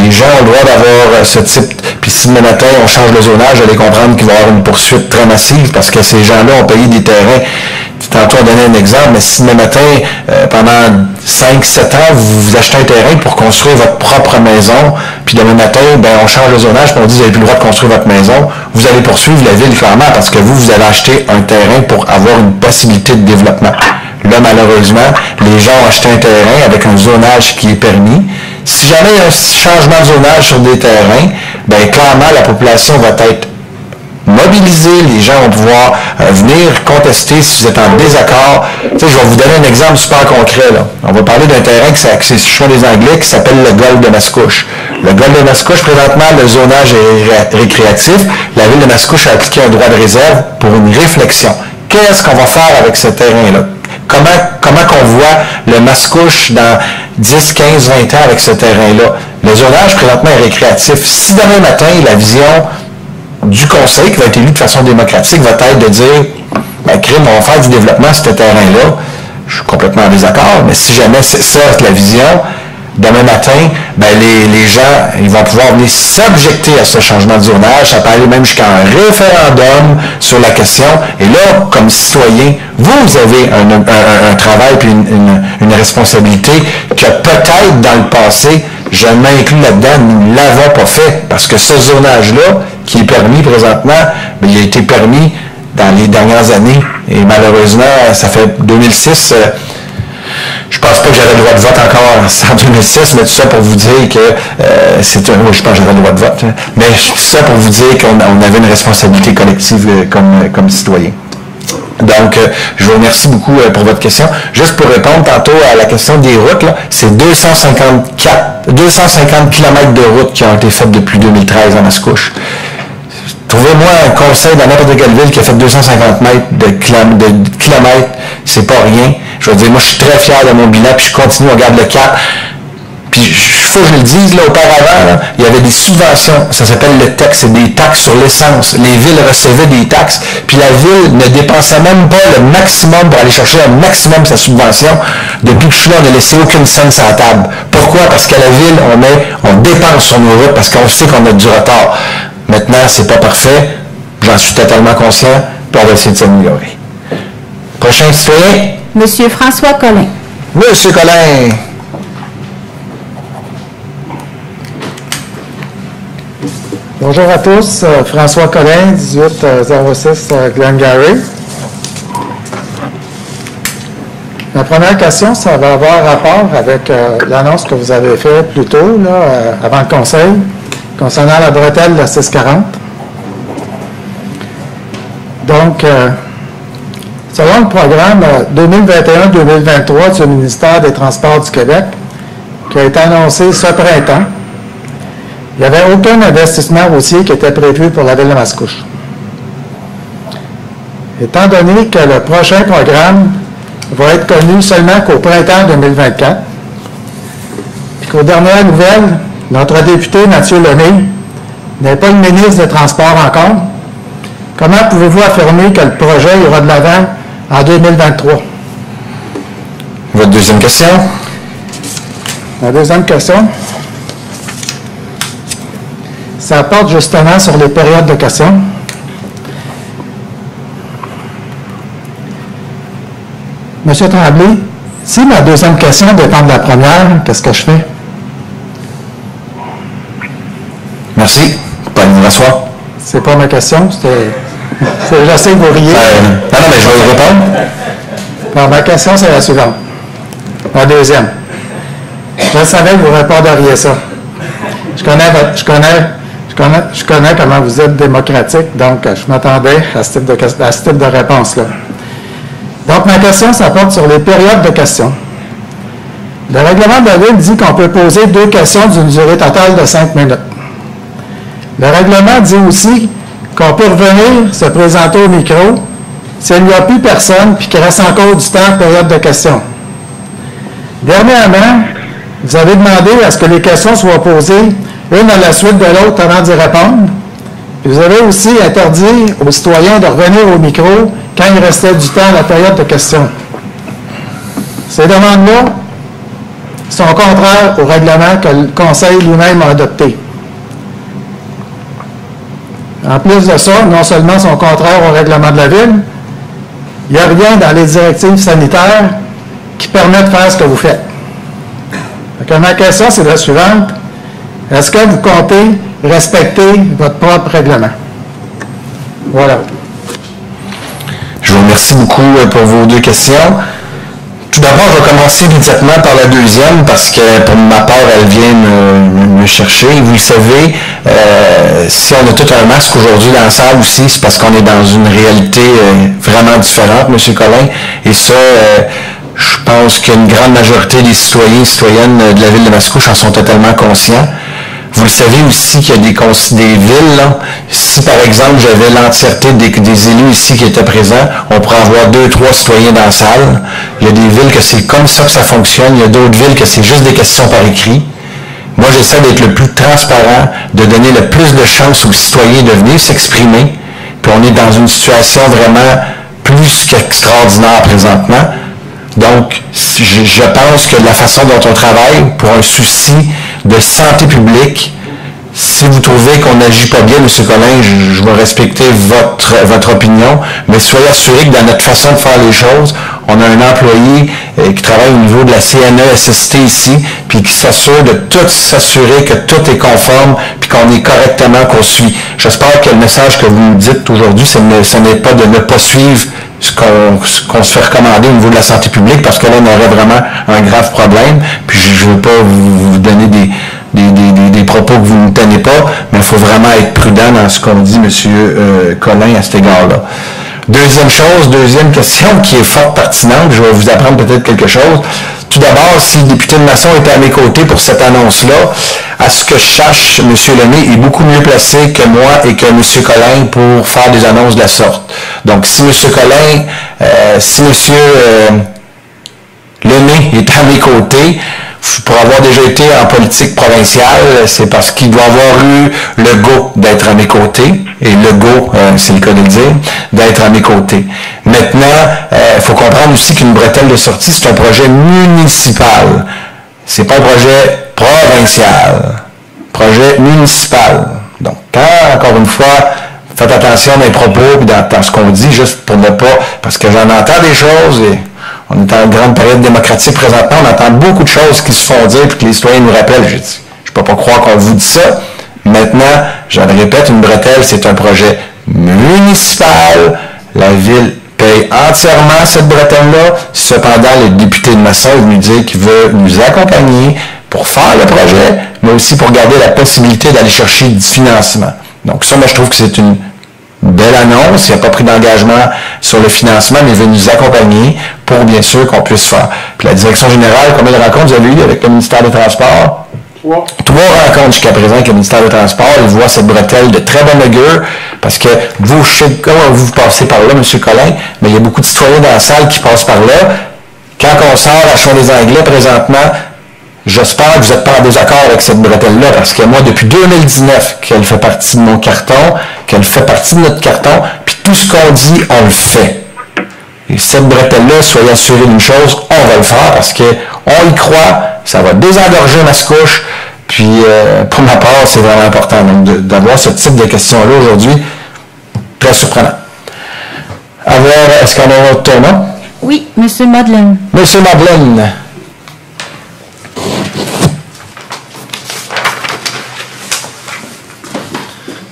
les gens ont le droit d'avoir ce type, puis si demain matin on change le zonage, vous allez comprendre qu'il va y avoir une poursuite très massive parce que ces gens-là ont payé des terrains. Tantôt on donnait un exemple, mais si demain matin, pendant 5-7 ans, vous achetez un terrain pour construire votre propre maison, puis demain matin, on change le zonage, puis on dit vous n'avez plus le droit de construire votre maison, vous allez poursuivre la ville clairement parce que vous avez acheté un terrain pour avoir une possibilité de développement. Là, malheureusement, les gens ont acheté un terrain avec un zonage qui est permis. Si jamais il y a un changement de zonage sur des terrains, clairement, la population va être mobiliser, les gens vont pouvoir venir contester si vous êtes en désaccord. Je vais vous donner un exemple super concret. Là. On va parler d'un terrain qui c'est sur des Anglais qui s'appelle le golfe de Mascouche. Le golfe de Mascouche, présentement, le zonage est récréatif. La ville de Mascouche a appliqué un droit de réserve pour une réflexion. Qu'est-ce qu'on va faire avec ce terrain-là? Comment qu'on voit le Mascouche dans 10, 15, 20 ans avec ce terrain-là? Le zonage, présentement, est récréatif. Si demain matin, la vision du conseil, qui va être élu de façon démocratique, va être de dire crime, on va faire du développement sur ce terrain-là. Je suis complètement en désaccord, mais si jamais c'est ça la vision, demain matin, les gens ils vont pouvoir venir s'objecter à ce changement de zonage. Ça peut aller même jusqu'à un référendum sur la question. Et là, comme citoyen, vous avez un travail et une responsabilité que peut-être dans le passé, je m'inclus là-dedans, nous ne l'avons pas fait. Parce que ce zonage-là, qui est permis présentement, il a été permis dans les dernières années. Et malheureusement, ça fait 2006, je pense pas que j'avais le droit de vote encore en 2006, mais tout ça pour vous dire que je pense que j'avais le droit de vote. Mais tout ça pour vous dire qu'on avait une responsabilité collective comme citoyen. Donc, je vous remercie beaucoup pour votre question. Juste pour répondre tantôt à la question des routes, c'est 250 km de routes qui ont été faites depuis 2013 en Mascouche. Trouvez-moi un conseil dans n'importe quelle ville qui a fait 250 mètres de kilomètres, c'est pas rien. Je veux dire, moi, je suis très fier de mon bilan, puis je continue, on garde le cap. Puis, il faut que je le dise, auparavant, il y avait des subventions, ça s'appelle le TEC, c'est des taxes sur l'essence. Les villes recevaient des taxes, puis la ville ne dépensait même pas le maximum pour aller chercher le maximum de sa subvention. Depuis que je suis là, on n'a laissé aucune scène sur la table. Pourquoi? Parce qu'à la ville, on dépense sur nos routes, parce qu'on sait qu'on a du retard. Maintenant, c'est pas parfait, j'en suis totalement conscient, puis on va essayer de s'améliorer. Prochain citoyen. Monsieur François Collin. Monsieur Collin. Bonjour à tous, François Collin, 1806 Glengarry. Ma première question, ça va avoir rapport avec l'annonce que vous avez faite plus tôt, avant le conseil, concernant la bretelle de la 640. Donc, selon le programme 2021-2023 du ministère des Transports du Québec, qui a été annoncé ce printemps, il n'y avait aucun investissement routier qui était prévu pour la ville de Mascouche. Étant donné que le prochain programme va être connu seulement qu'au printemps 2024, et qu'aux dernières nouvelles, notre député Mathieu Lemay n'est pas le ministre des Transports encore, comment pouvez-vous affirmer que le projet ira de l'avant en 2023? Votre deuxième question? La deuxième question, ça porte justement sur les périodes de questions. Monsieur Tremblay, si ma deuxième question dépend de la première, qu'est-ce que je fais? Merci. Pas une asseoir. C'est pas ma question, je sais que vous riez. Non, mais je vais vous répondre. Alors, ma question, c'est la suivante. La deuxième. Je savais que vous répondriez ça. Je connais comment vous êtes démocratique, donc je m'attendais à ce type de réponse-là. Donc, ma question, ça porte sur les périodes de questions. Le règlement de la Ville dit qu'on peut poser 2 questions d'une durée totale de 5 minutes. Le règlement dit aussi qu'on peut revenir se présenter au micro s'il n'y a plus personne puis qu'il reste encore du temps en période de questions. Dernièrement, vous avez demandé à ce que les questions soient posées une à la suite de l'autre avant d'y répondre. Puis vous avez aussi interdit aux citoyens de revenir au micro quand il restait du temps à la période de questions. Ces demandes-là sont contraires au règlement que le Conseil lui-même a adopté. En plus de ça, non seulement sont contraires au règlement de la Ville, il n'y a rien dans les directives sanitaires qui permet de faire ce que vous faites. Donc, ma question, c'est la suivante. Est-ce que vous comptez respecter votre propre règlement? Voilà. Je vous remercie beaucoup pour vos deux questions. Tout d'abord, je vais commencer immédiatement par la deuxième parce que pour ma part, elle vient me chercher. Vous le savez, si on a tout un masque aujourd'hui dans la salle aussi, c'est parce qu'on est dans une réalité vraiment différente, M. Collin. Et ça, je pense qu'une grande majorité des citoyens et citoyennes de la ville de Mascouche en sont totalement conscients. Vous le savez aussi qu'il y a des villes, là, si par exemple j'avais l'entièreté des élus ici qui étaient présents, on pourrait avoir 2-3 citoyens dans la salle. Il y a des villes que c'est comme ça que ça fonctionne, il y a d'autres villes que c'est juste des questions par écrit. Moi, j'essaie d'être le plus transparent, de donner le plus de chance aux citoyens de venir s'exprimer. Puis on est dans une situation vraiment plus qu'extraordinaire présentement. Donc, je pense que la façon dont on travaille pour un souci de santé publique, si vous trouvez qu'on n'agit pas bien, M. Collin, je vais respecter votre opinion, mais soyez assurés que dans notre façon de faire les choses, on a un employé qui travaille au niveau de la CNESST ici, puis qui s'assure de tout s'assurer que tout est conforme, puis qu'on est correctement, qu'on suit. J'espère que le message que vous nous dites aujourd'hui, ce n'est pas de ne pas suivre ce qu'on se fait recommander au niveau de la santé publique, parce que là, on aurait vraiment un grave problème. Puis je ne veux pas vous donner des propos que vous ne tenez pas, mais il faut vraiment être prudent dans ce qu'on dit, M. Collin, à cet égard-là. Deuxième question qui est fort pertinente, je vais vous apprendre peut-être quelque chose. Tout d'abord, si le député de Masson était à mes côtés pour cette annonce-là, à ce que je sache, M. Lemay est beaucoup mieux placé que moi et que M. Collin pour faire des annonces de la sorte. Donc, si M. Collin, si M. Lemay est à mes côtés, pour avoir déjà été en politique provinciale, c'est parce qu'il doit avoir eu le go d'être à mes côtés, et le go, c'est le cas de le dire, d'être à mes côtés. Maintenant, il faut comprendre aussi qu'une bretelle de sortie, c'est un projet municipal. C'est pas un projet provincial. Projet municipal. Donc, encore une fois, faites attention dans les propos et dans ce qu'on dit, juste pour ne pas, parce que j'en entends des choses et on est en grande période démocratique présentement, on entend beaucoup de choses qui se font dire et que les citoyens nous rappellent. Je ne peux pas croire qu'on vous dit ça. Maintenant, je le répète, une bretelle, c'est un projet municipal. La ville paye entièrement cette bretelle-là. Cependant, le député de Masson est venu dire qu'il veut nous accompagner pour faire le projet, mais aussi pour garder la possibilité d'aller chercher du financement. Donc ça, moi, je trouve que c'est une belle annonce. Il n'a pas pris d'engagement sur le financement, mais il veut nous accompagner pour, bien sûr, qu'on puisse faire. Puis la direction générale, combien de rencontres vous avez eues avec le ministère des Transports? 3 rencontres jusqu'à présent avec le ministère des Transports. Il voit cette bretelle de très bonne augure, parce que vous, je sais comment vous passez par là, M. Collin, mais il y a beaucoup de citoyens dans la salle qui passent par là. Quand on sort à Champ des Anglais présentement, j'espère que vous n'êtes pas en désaccord avec cette bretelle-là, parce que moi, depuis 2019, qu'elle fait partie de mon carton, qu'elle fait partie de notre carton, puis tout ce qu'on dit, on le fait. Et cette bretelle-là, soyez assurés d'une chose, on va le faire, parce qu'on y croit, ça va désengorger Mascouche, puis pour ma part, c'est vraiment important d'avoir ce type de questions-là aujourd'hui. Très surprenant. Est-ce qu'on a un autre tournant? Oui, M. Madeleine. M. Madeleine.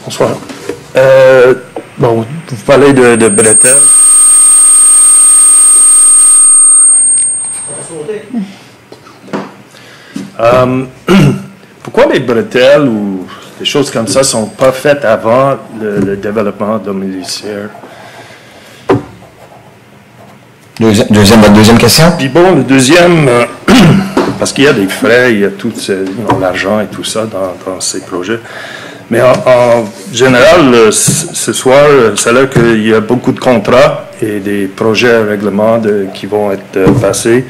Bonsoir. Bon, vous parlez de bretelles. Pourquoi les bretelles ou des choses comme ça ne sont pas faites avant le développement domiciliaire? Deuxième question. Puis bon, le deuxième, parce qu'il y a des frais, il y a tout l'argent et tout ça dans ces projets. Mais en général, ce soir, c'est là qu'il y a beaucoup de contrats et des projets à règlement qui vont être passés.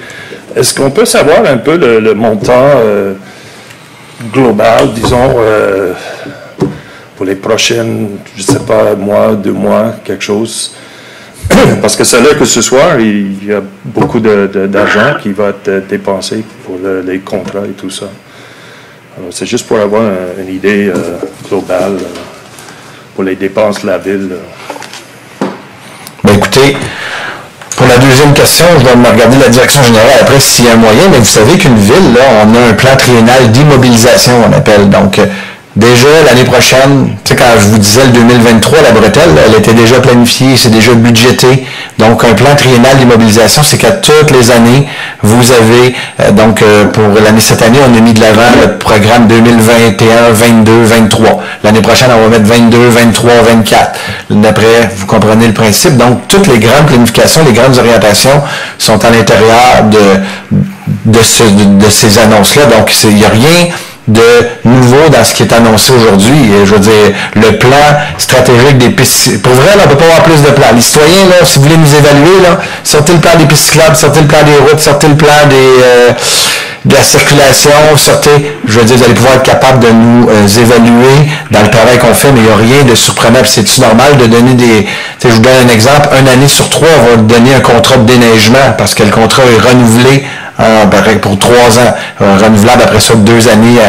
Est-ce qu'on peut savoir un peu le montant global, disons, pour les prochaines, je ne sais pas, mois, 2 mois, quelque chose? parce que c'est là que ce soir, il y a beaucoup d'argent qui va être dépensé pour les contrats et tout ça. Alors, c'est juste pour avoir une idée globale pour les dépenses de la ville. Ben écoutez, pour la deuxième question, je vais me regarder la direction générale après s'il y a un moyen, mais vous savez qu'une ville, là, on a un plan triennal d'immobilisation, on appelle. Donc, déjà, l'année prochaine, tu sais, quand je vous disais le 2023, la bretelle, elle était déjà planifiée, c'est déjà budgété. Donc, un plan triennal d'immobilisation, c'est qu'à toutes les années, vous avez, pour cette année, on a mis de l'avant le programme 2021, 22, 23. L'année prochaine, on va mettre 22, 23, 24. D'après, vous comprenez le principe. Donc, toutes les grandes planifications, les grandes orientations sont à l'intérieur de ces annonces-là. Donc, il n'y a rien de nouveau dans ce qui est annoncé aujourd'hui. Je veux dire, le plan stratégique des pistes... Pour vrai, là, on ne peut pas avoir plus de plans. Les citoyens, là, si vous voulez nous évaluer, là, sortez le plan des pistes cyclables, sortez le plan des routes, sortez le plan de la circulation, sortez... Je veux dire, vous allez pouvoir être capable de nous évaluer dans le travail qu'on fait, mais il n'y a rien de surprenant. Puis c'est-tu normal de donner des... Je vous donne un exemple. Une année sur 3, on va donner un contrat de déneigement parce que le contrat est renouvelé pour 3 ans, renouvelable après ça 2 années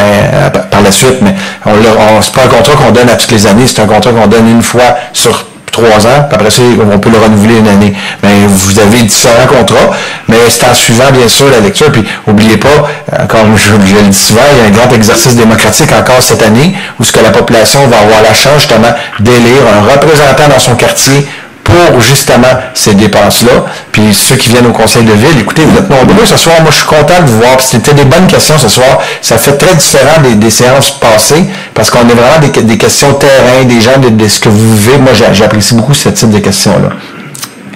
par la suite, mais c'est pas un contrat qu'on donne à toutes les années, c'est un contrat qu'on donne une fois sur 3 ans, puis après ça, on peut le renouveler une année. Mais vous avez différents contrats, mais c'est en suivant, bien sûr, la lecture. Puis, n'oubliez pas, comme je le dis souvent, il y a un grand exercice démocratique encore cette année, où ce que la population va avoir la chance, justement, d'élire un représentant dans son quartier pour justement ces dépenses-là. Puis ceux qui viennent au conseil de ville, écoutez, vous êtes nombreux ce soir. Moi, je suis content de vous voir. C'était des bonnes questions ce soir. Ça fait très différent des séances passées parce qu'on est vraiment des questions terrain, des gens de ce que vous vivez. Moi, j'apprécie beaucoup ce type de questions-là.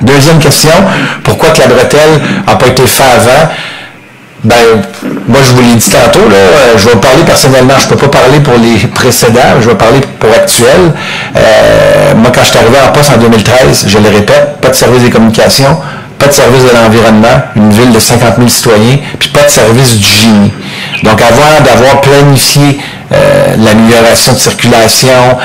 Deuxième question, pourquoi que la bretelle n'a pas été faite avant? Ben, moi, je vous l'ai dit tantôt, là, je vais vous parler personnellement, je ne peux pas parler pour les précédents, je vais parler pour actuel. Moi, quand je suis arrivé en poste en 2013, je le répète, pas de service des communications, pas de service de l'environnement, une ville de 50 000 citoyens, puis pas de service du génie. Donc, avant d'avoir planifié l'amélioration de circulation,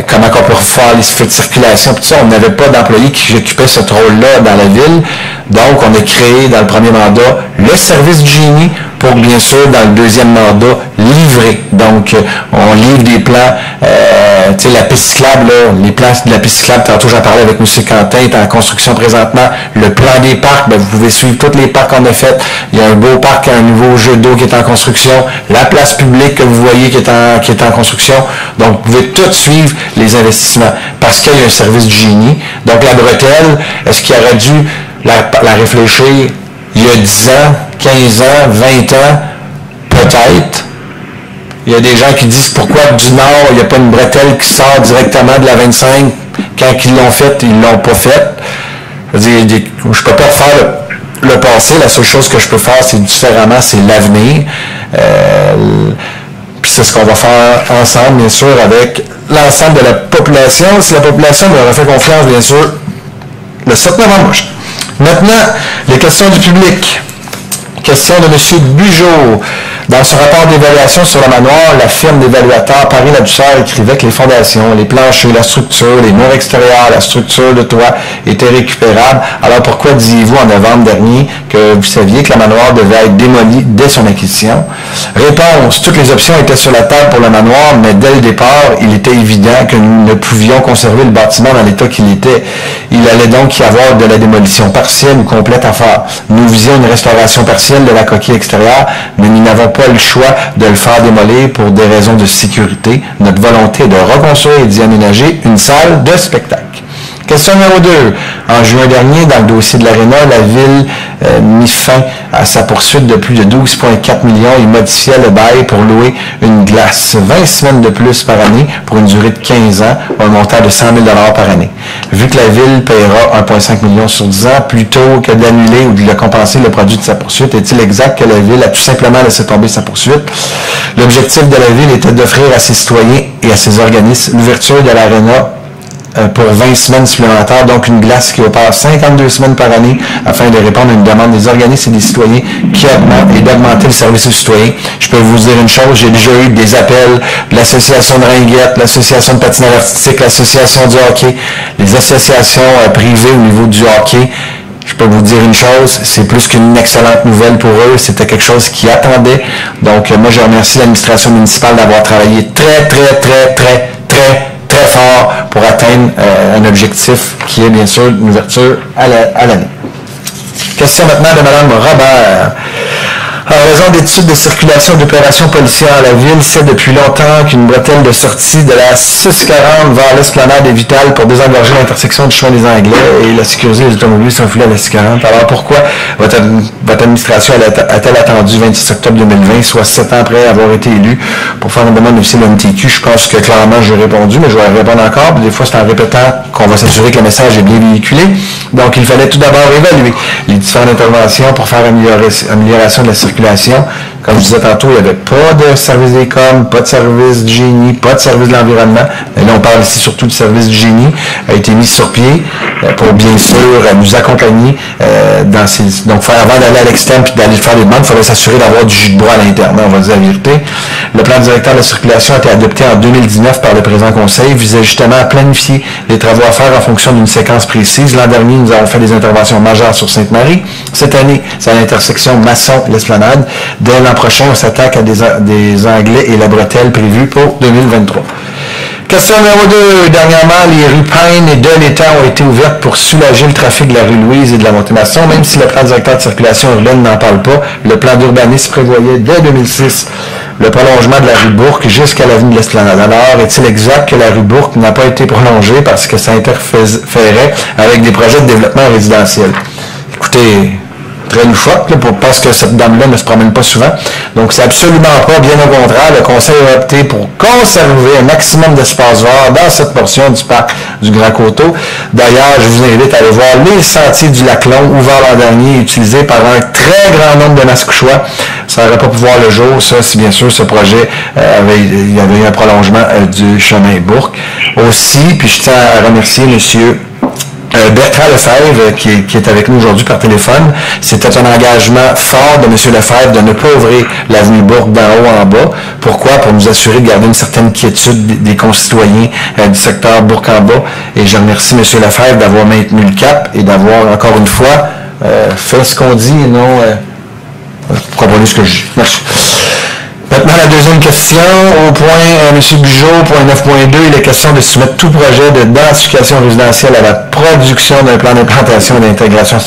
comment on peut faire les feux de circulation, tout ça, on n'avait pas d'employés qui occupaient ce rôle-là dans la ville. Donc, on a créé dans le premier mandat le service du génie pour, bien sûr, dans le deuxième mandat, livrer. Donc, on livre des plans, tu sais, la piste cyclable, là, les plans de la piste cyclable, tantôt j'en parlais avec M. Quentin, est en construction présentement. Le plan des parcs, ben, vous pouvez suivre tous les parcs qu'on a fait. Il y a un beau parc, un nouveau jeu d'eau qui est en construction. La place publique que vous voyez qui est en construction. Donc, vous pouvez tout suivre les investissements parce qu'il y a un service du génie. Donc, la bretelle, est-ce qu'il aurait dû la réfléchir il y a 10 ans, 15 ans, 20 ans? Peut-être. Il y a des gens qui disent pourquoi du Nord, il n'y a pas une bretelle qui sort directement de la 25. Quand ils l'ont faite, ils ne l'ont pas faite. Je ne peux pas refaire le passé. La seule chose que je peux faire, c'est différemment, c'est l'avenir. Puis c'est ce qu'on va faire ensemble, bien sûr, avec l'ensemble de la population. Si la population me aurait fait confiance, bien sûr, le 7 novembre prochain. Maintenant, les questions du public. Question de M. Bugeaud. Dans son rapport d'évaluation sur le manoir, la firme d'évaluateurs Paris-La-Douceur écrivait que les fondations, les planchers, la structure, les murs extérieurs, la structure de toit étaient récupérables. Alors pourquoi disiez-vous en novembre dernier que vous saviez que le manoir devait être démoli dès son acquisition? Réponse. Toutes les options étaient sur la table pour le manoir, mais dès le départ, il était évident que nous ne pouvions conserver le bâtiment dans l'état qu'il était. Il allait donc y avoir de la démolition partielle ou complète à faire. Nous visions une restauration partielle de la coquille extérieure, mais nous n'avons pas le choix de le faire démolir pour des raisons de sécurité. Notre volonté est de reconstruire et d'y aménager une salle de spectacle. Question numéro 2. En juin dernier, dans le dossier de l'Aréna, la Ville mit fin à sa poursuite de plus de 12,4 millions et modifiait le bail pour louer une glace 20 semaines de plus par année pour une durée de 15 ans, un montant de 100 000 $ par année. Vu que la Ville paiera 1,5 million sur 10 ans, plutôt que d'annuler ou de le compenser le produit de sa poursuite, est-il exact que la Ville a tout simplement laissé tomber sa poursuite? L'objectif de la Ville était d'offrir à ses citoyens et à ses organismes l'ouverture de l'Aréna pour 20 semaines supplémentaires, donc une glace qui opère 52 semaines par année afin de répondre à une demande des organismes et des citoyens qui augmente et d'augmenter le service aux citoyens. Je peux vous dire une chose, j'ai déjà eu des appels de l'association de Ringuette, l'association de patinage artistique, l'association du hockey, les associations privées au niveau du hockey. Je peux vous dire une chose, c'est plus qu'une excellente nouvelle pour eux. C'était quelque chose qu'ils attendaient. Donc, moi, je remercie l'administration municipale d'avoir travaillé très fort pour atteindre un objectif qui est, bien sûr, une ouverture à l'année. Question maintenant de Mme Robert. En raison d'études de circulation d'opérations policières, la Ville sait depuis longtemps qu'une bretelle de sortie de la 640 vers l'esplanade est vitale pour désengorger l'intersection du chemin des Anglais et la sécurité des automobilistes s'enfuient à la 640. Alors pourquoi votre administration a-t-elle attendu 26 octobre 2020, soit 7 ans après avoir été élu, pour faire une demande officielle de MTQ? Je pense que clairement j'ai répondu, mais je vais répondre encore. Des fois, c'est en répétant qu'on va s'assurer que le message est bien véhiculé. Donc, il fallait tout d'abord évaluer les différentes interventions pour faire amélioration de la circulation. Comme je disais tantôt, il n'y avait pas de service des coms, pas de service du génie, pas de service de l'environnement. Et là, on parle ici surtout du service du génie, a été mis sur pied pour bien sûr nous accompagner dans ces... Donc, avant d'aller à l'externe et d'aller faire les demandes, il fallait s'assurer d'avoir du jus de bois à l'interne, on va dire la vérité. Le plan directeur de la circulation a été adopté en 2019 par le présent conseil, visait justement à planifier les travaux à faire en fonction d'une séquence précise. L'an dernier, nous avons fait des interventions majeures sur Sainte-Marie. Cette année, c'est à l'intersection Masson-l'Esplanade. Dès l'an prochain, on s'attaque à des Anglais et la bretelle prévue pour 2023. Question numéro 2. Dernièrement, les rues Payne et de l'État ont été ouvertes pour soulager le trafic de la rue Louise et de la Montée-Masson, même si le plan directeur de circulation urbaine n'en parle pas. Le plan d'urbanisme prévoyait dès 2006 le prolongement de la rue Bourque jusqu'à l'avenue de l'Esplanade. Alors, est-il exact que la rue Bourque n'a pas été prolongée parce que ça interférait avec des projets de développement résidentiel? Écoutez, très loufoque, parce que cette dame-là ne se promène pas souvent. Donc, c'est absolument pas, bien au contraire, le conseil a opté pour conserver un maximum d'espace vert dans cette portion du parc du Grand Coteau. D'ailleurs, je vous invite à aller voir les sentiers du Lac-Long, ouverts l'an dernier, utilisés par un très grand nombre de Mascouchois. Ça n'aurait pas pu voir le jour, ça, si bien sûr ce projet il y avait eu un prolongement du chemin Bourque. Aussi, puis je tiens à remercier monsieur Bertrand Lefebvre, qui est avec nous aujourd'hui par téléphone. C'était un engagement fort de M. Lefebvre de ne pas ouvrir l'avenue Bourque d'en haut en bas. Pourquoi? Pour nous assurer de garder une certaine quiétude des concitoyens du secteur Bourque en bas. Et je remercie M. Lefebvre d'avoir maintenu le cap et d'avoir, encore une fois, fait ce qu'on dit et non... vous comprenez ce que je dis. Merci. Maintenant, la deuxième question, au point M. Bugeaud, point 9.2, il est question de soumettre tout projet de densification résidentielle à la production d'un plan d'implantation et d'intégration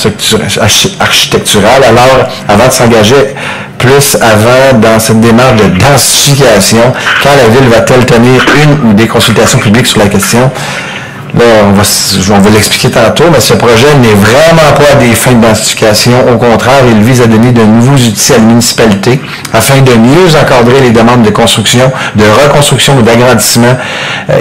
architecturale. Alors, avant de s'engager plus avant dans cette démarche de densification, quand la Ville va-t-elle tenir une ou des consultations publiques sur la question? Là, on va l'expliquer tantôt, mais ce projet n'est vraiment pas à des fins de densification. Au contraire, il vise à donner de nouveaux outils à la municipalité afin de mieux encadrer les demandes de construction, de reconstruction ou d'agrandissement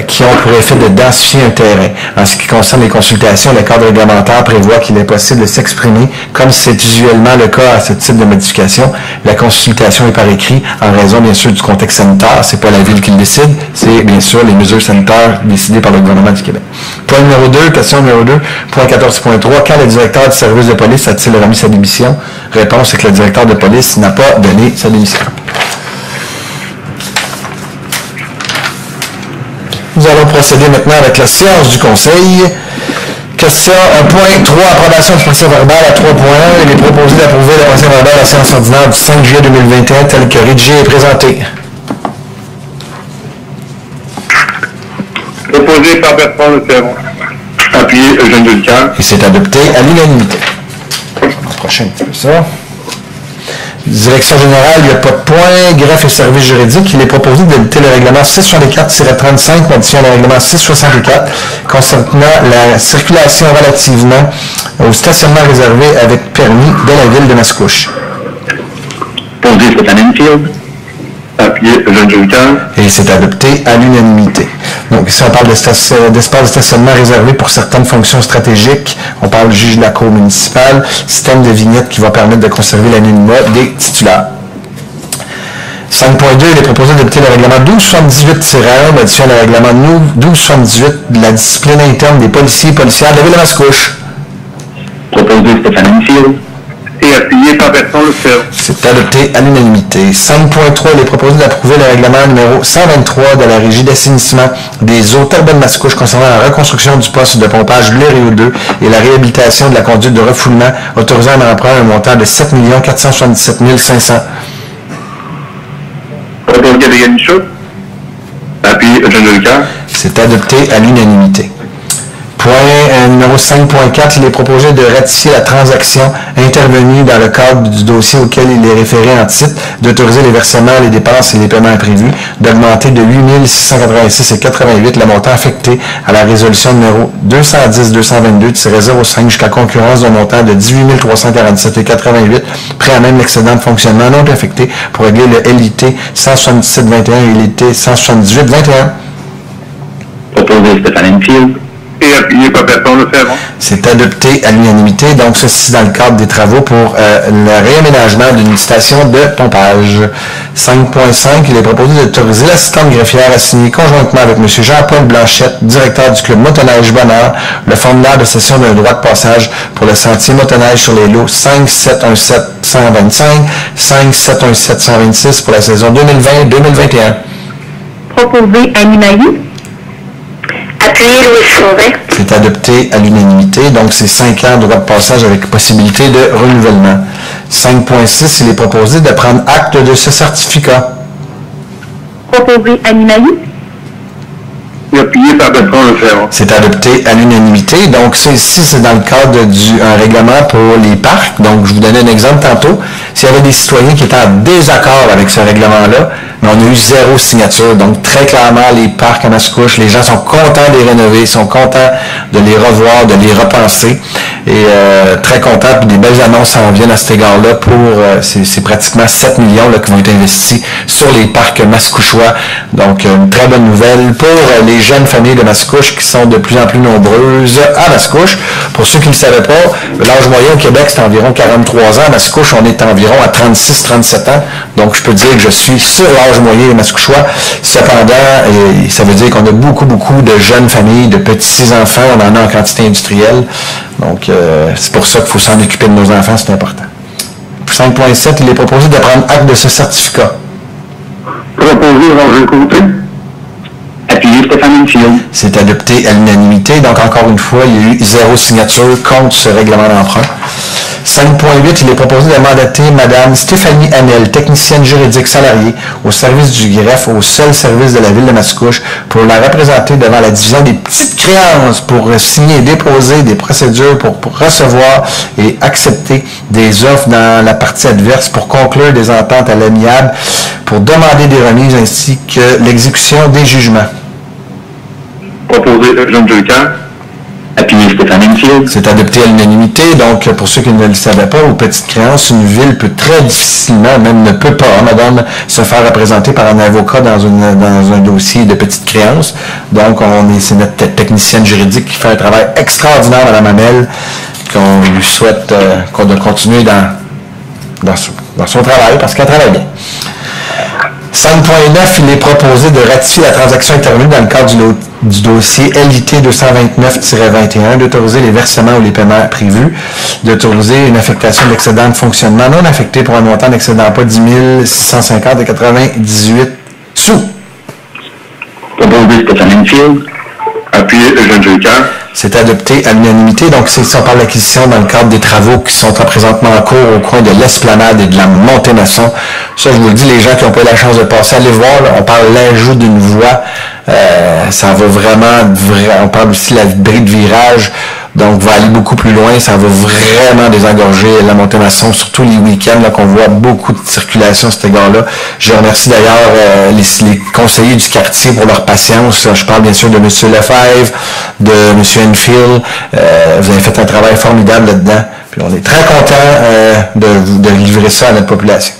qui ont pour effet de densifier un terrain. En ce qui concerne les consultations, le cadre réglementaire prévoit qu'il est possible de s'exprimer comme c'est usuellement le cas à ce type de modification. La consultation est par écrit en raison, bien sûr, du contexte sanitaire. C'est pas la Ville qui le décide, c'est bien sûr les mesures sanitaires décidées par le gouvernement du Québec. Point numéro 2, question numéro 2, point 14.3. Quand le directeur du service de police a-t-il remis sa démission? Réponse, c'est que le directeur de police n'a pas donné sa démission. Nous allons procéder maintenant avec la séance du Conseil. Question 1.3, approbation du procès-verbal à 3.1. Il est proposé d'approuver le procès-verbal à la séance ordinaire du 5 juillet 2021 tel que rédigé et présenté. Proposé par Bertrand Lefebvre. Appuyé Eugène Delcan. Et c'est adopté à l'unanimité. Prochaine, ça. Direction générale, il n'y a pas de point. Greffe et services juridiques, il est proposé d'éditer le règlement 664-35, modifiant le règlement 664, concernant la circulation relativement au stationnement réservé avec permis de la Ville de Mascouche. Proposé Stéphane Enfield. Appuyé Eugène Delcan. Et c'est adopté à l'unanimité. Donc ici, on parle d'espace de stationnement réservé pour certaines fonctions stratégiques. On parle du juge de la cour municipale, système de vignette qui va permettre de conserver l'anonymat des titulaires. 5.2, il est proposé d'adopter le règlement 1278-1, modifiant le règlement 1278 de la discipline interne des policiers et policières de Ville-Mascouche. Proposé Stéphane Enfield. Et appuyé par Bertrand Lefebvre. C'est adopté à l'unanimité. 5.3, il est proposé d'approuver le règlement numéro 123 de la Régie d'assainissement des eaux Terrebonne-Mascouche concernant la reconstruction du poste de pompage Blériot 2 et la réhabilitation de la conduite de refoulement, autorisant un emprunt à un montant de 7 477 500. Proposé Gabriel Michaud. Appuyé Eugène Delcaire. C'est adopté à l'unanimité. Point numéro 5.4, il est proposé de ratifier la transaction intervenue dans le cadre du dossier auquel il est référé en titre, d'autoriser les versements, les dépenses et les paiements prévus, d'augmenter de 8 686,88 le montant affecté à la résolution numéro 210-222-05 jusqu'à concurrence d'un montant de 18 347,88, prêt à même l'excédent de fonctionnement non affecté pour régler le LIT 177-21 et LIT 178-21. Proposé Stéphane Enfield. Et appuyé par Bertrand Lefebvre. C'est adopté à l'unanimité, donc ceci dans le cadre des travaux pour le réaménagement d'une station de pompage. 5.5, il est proposé d'autoriser l'assistante greffière à signer conjointement avec M. Jean-Paul Blanchette, directeur du club motoneige Bonheur, le formulaire de cession d'un droit de passage pour le sentier motoneige sur les lots 5-717-125, 5-717-126 pour la saison 2020-2021. Proposé Annie Mailly. Appuyé Louis Chauvin. C'est adopté à l'unanimité, donc c'est 5 ans de droit de passage avec possibilité de renouvellement. 5.6, il est proposé de prendre acte de ce certificat. Proposé Annie Mailly. Et appuyé par Bertrand Lefebvre. C'est adopté à l'unanimité. Donc, ça ici, c'est dans le cadre d'un règlement pour les parcs. Donc, je vous donnais un exemple tantôt. S'il y avait des citoyens qui étaient en désaccord avec ce règlement-là, mais on a eu 0 signature. Donc, très clairement, les parcs à Mascouche, les gens sont contents de les rénover, sont contents de les revoir, de les repenser. Et très contents, puis des belles annonces s'en viennent à cet égard-là pour, c'est pratiquement 7 millions là, qui vont être investis sur les parcs mascouchois. Donc, une très bonne nouvelle pour les jeunes familles de Mascouche qui sont de plus en plus nombreuses à Mascouche. Pour ceux qui ne le savaient pas, l'âge moyen au Québec, c'est environ 43 ans. À Mascouche, on est environ à 36-37 ans. Donc, je peux dire que je suis sur l'âge moyen des Mascouchois. Cependant, ça veut dire qu'on a beaucoup de jeunes familles, de petits-enfants. On en a en quantité industrielle. Donc, c'est pour ça qu'il faut s'en occuper de nos enfants, c'est important. 5.7, il est proposé de prendre acte de ce certificat. Proposé Roger Côté. Appuyé Stéphane Enfield. C'est adopté à l'unanimité. Donc, encore une fois, il y a eu 0 signature contre ce règlement d'emprunt. 5.8, il est proposé de mandater Mme Stéphanie Hamel, technicienne juridique salariée au service du greffe, au seul service de la ville de Mascouche, pour la représenter devant la division des petites créances pour signer et déposer des procédures pour recevoir et accepter des offres dans la partie adverse, pour conclure des ententes à l'amiable, pour demander des remises ainsi que l'exécution des jugements. Proposé Eugène Delcaire. Appuyé Stéphane Enfield. C'est adopté à l'unanimité. Donc, pour ceux qui ne le savaient pas, aux petites créances, une ville peut très difficilement, même ne peut pas, madame, se faire représenter par un avocat dans un dossier de petites créances. Donc, c'est notre technicienne juridique qui fait un travail extraordinaire, madame Hamel, qu'on lui souhaite de continuer dans son travail, parce qu'elle travaille bien. 5.9, il est proposé de ratifier la transaction intervenue dans le cadre du dossier LIT 229-21, d'autoriser les versements ou les paiements prévus, d'autoriser une affectation d'excédent de fonctionnement non affecté pour un montant d'excédent pas 10 650,98 sous. Proposé Stéphane Enfield. Appuyé Eugène Delcaire. C'est adopté à l'unanimité. Donc, c'est ça, on parle d'acquisition dans le cadre des travaux qui sont présentement en cours au coin de l'Esplanade et de la Montée-Maçon. Ça, je vous le dis, les gens qui n'ont pas eu la chance de passer, allez voir, là, on parle de l'ajout d'une voie. Ça va vraiment, on parle aussi de la bris de virage. Donc, va aller beaucoup plus loin. Ça va vraiment désengorger la Montée-Maçon, surtout les week-ends, là, qu'on voit beaucoup de circulation à cet égard-là. Je remercie d'ailleurs les conseillers du quartier pour leur patience. Je parle bien sûr de M. Lefebvre, de M. Enfield. Vous avez fait un travail formidable là-dedans. Puis on est très content de livrer ça à notre population.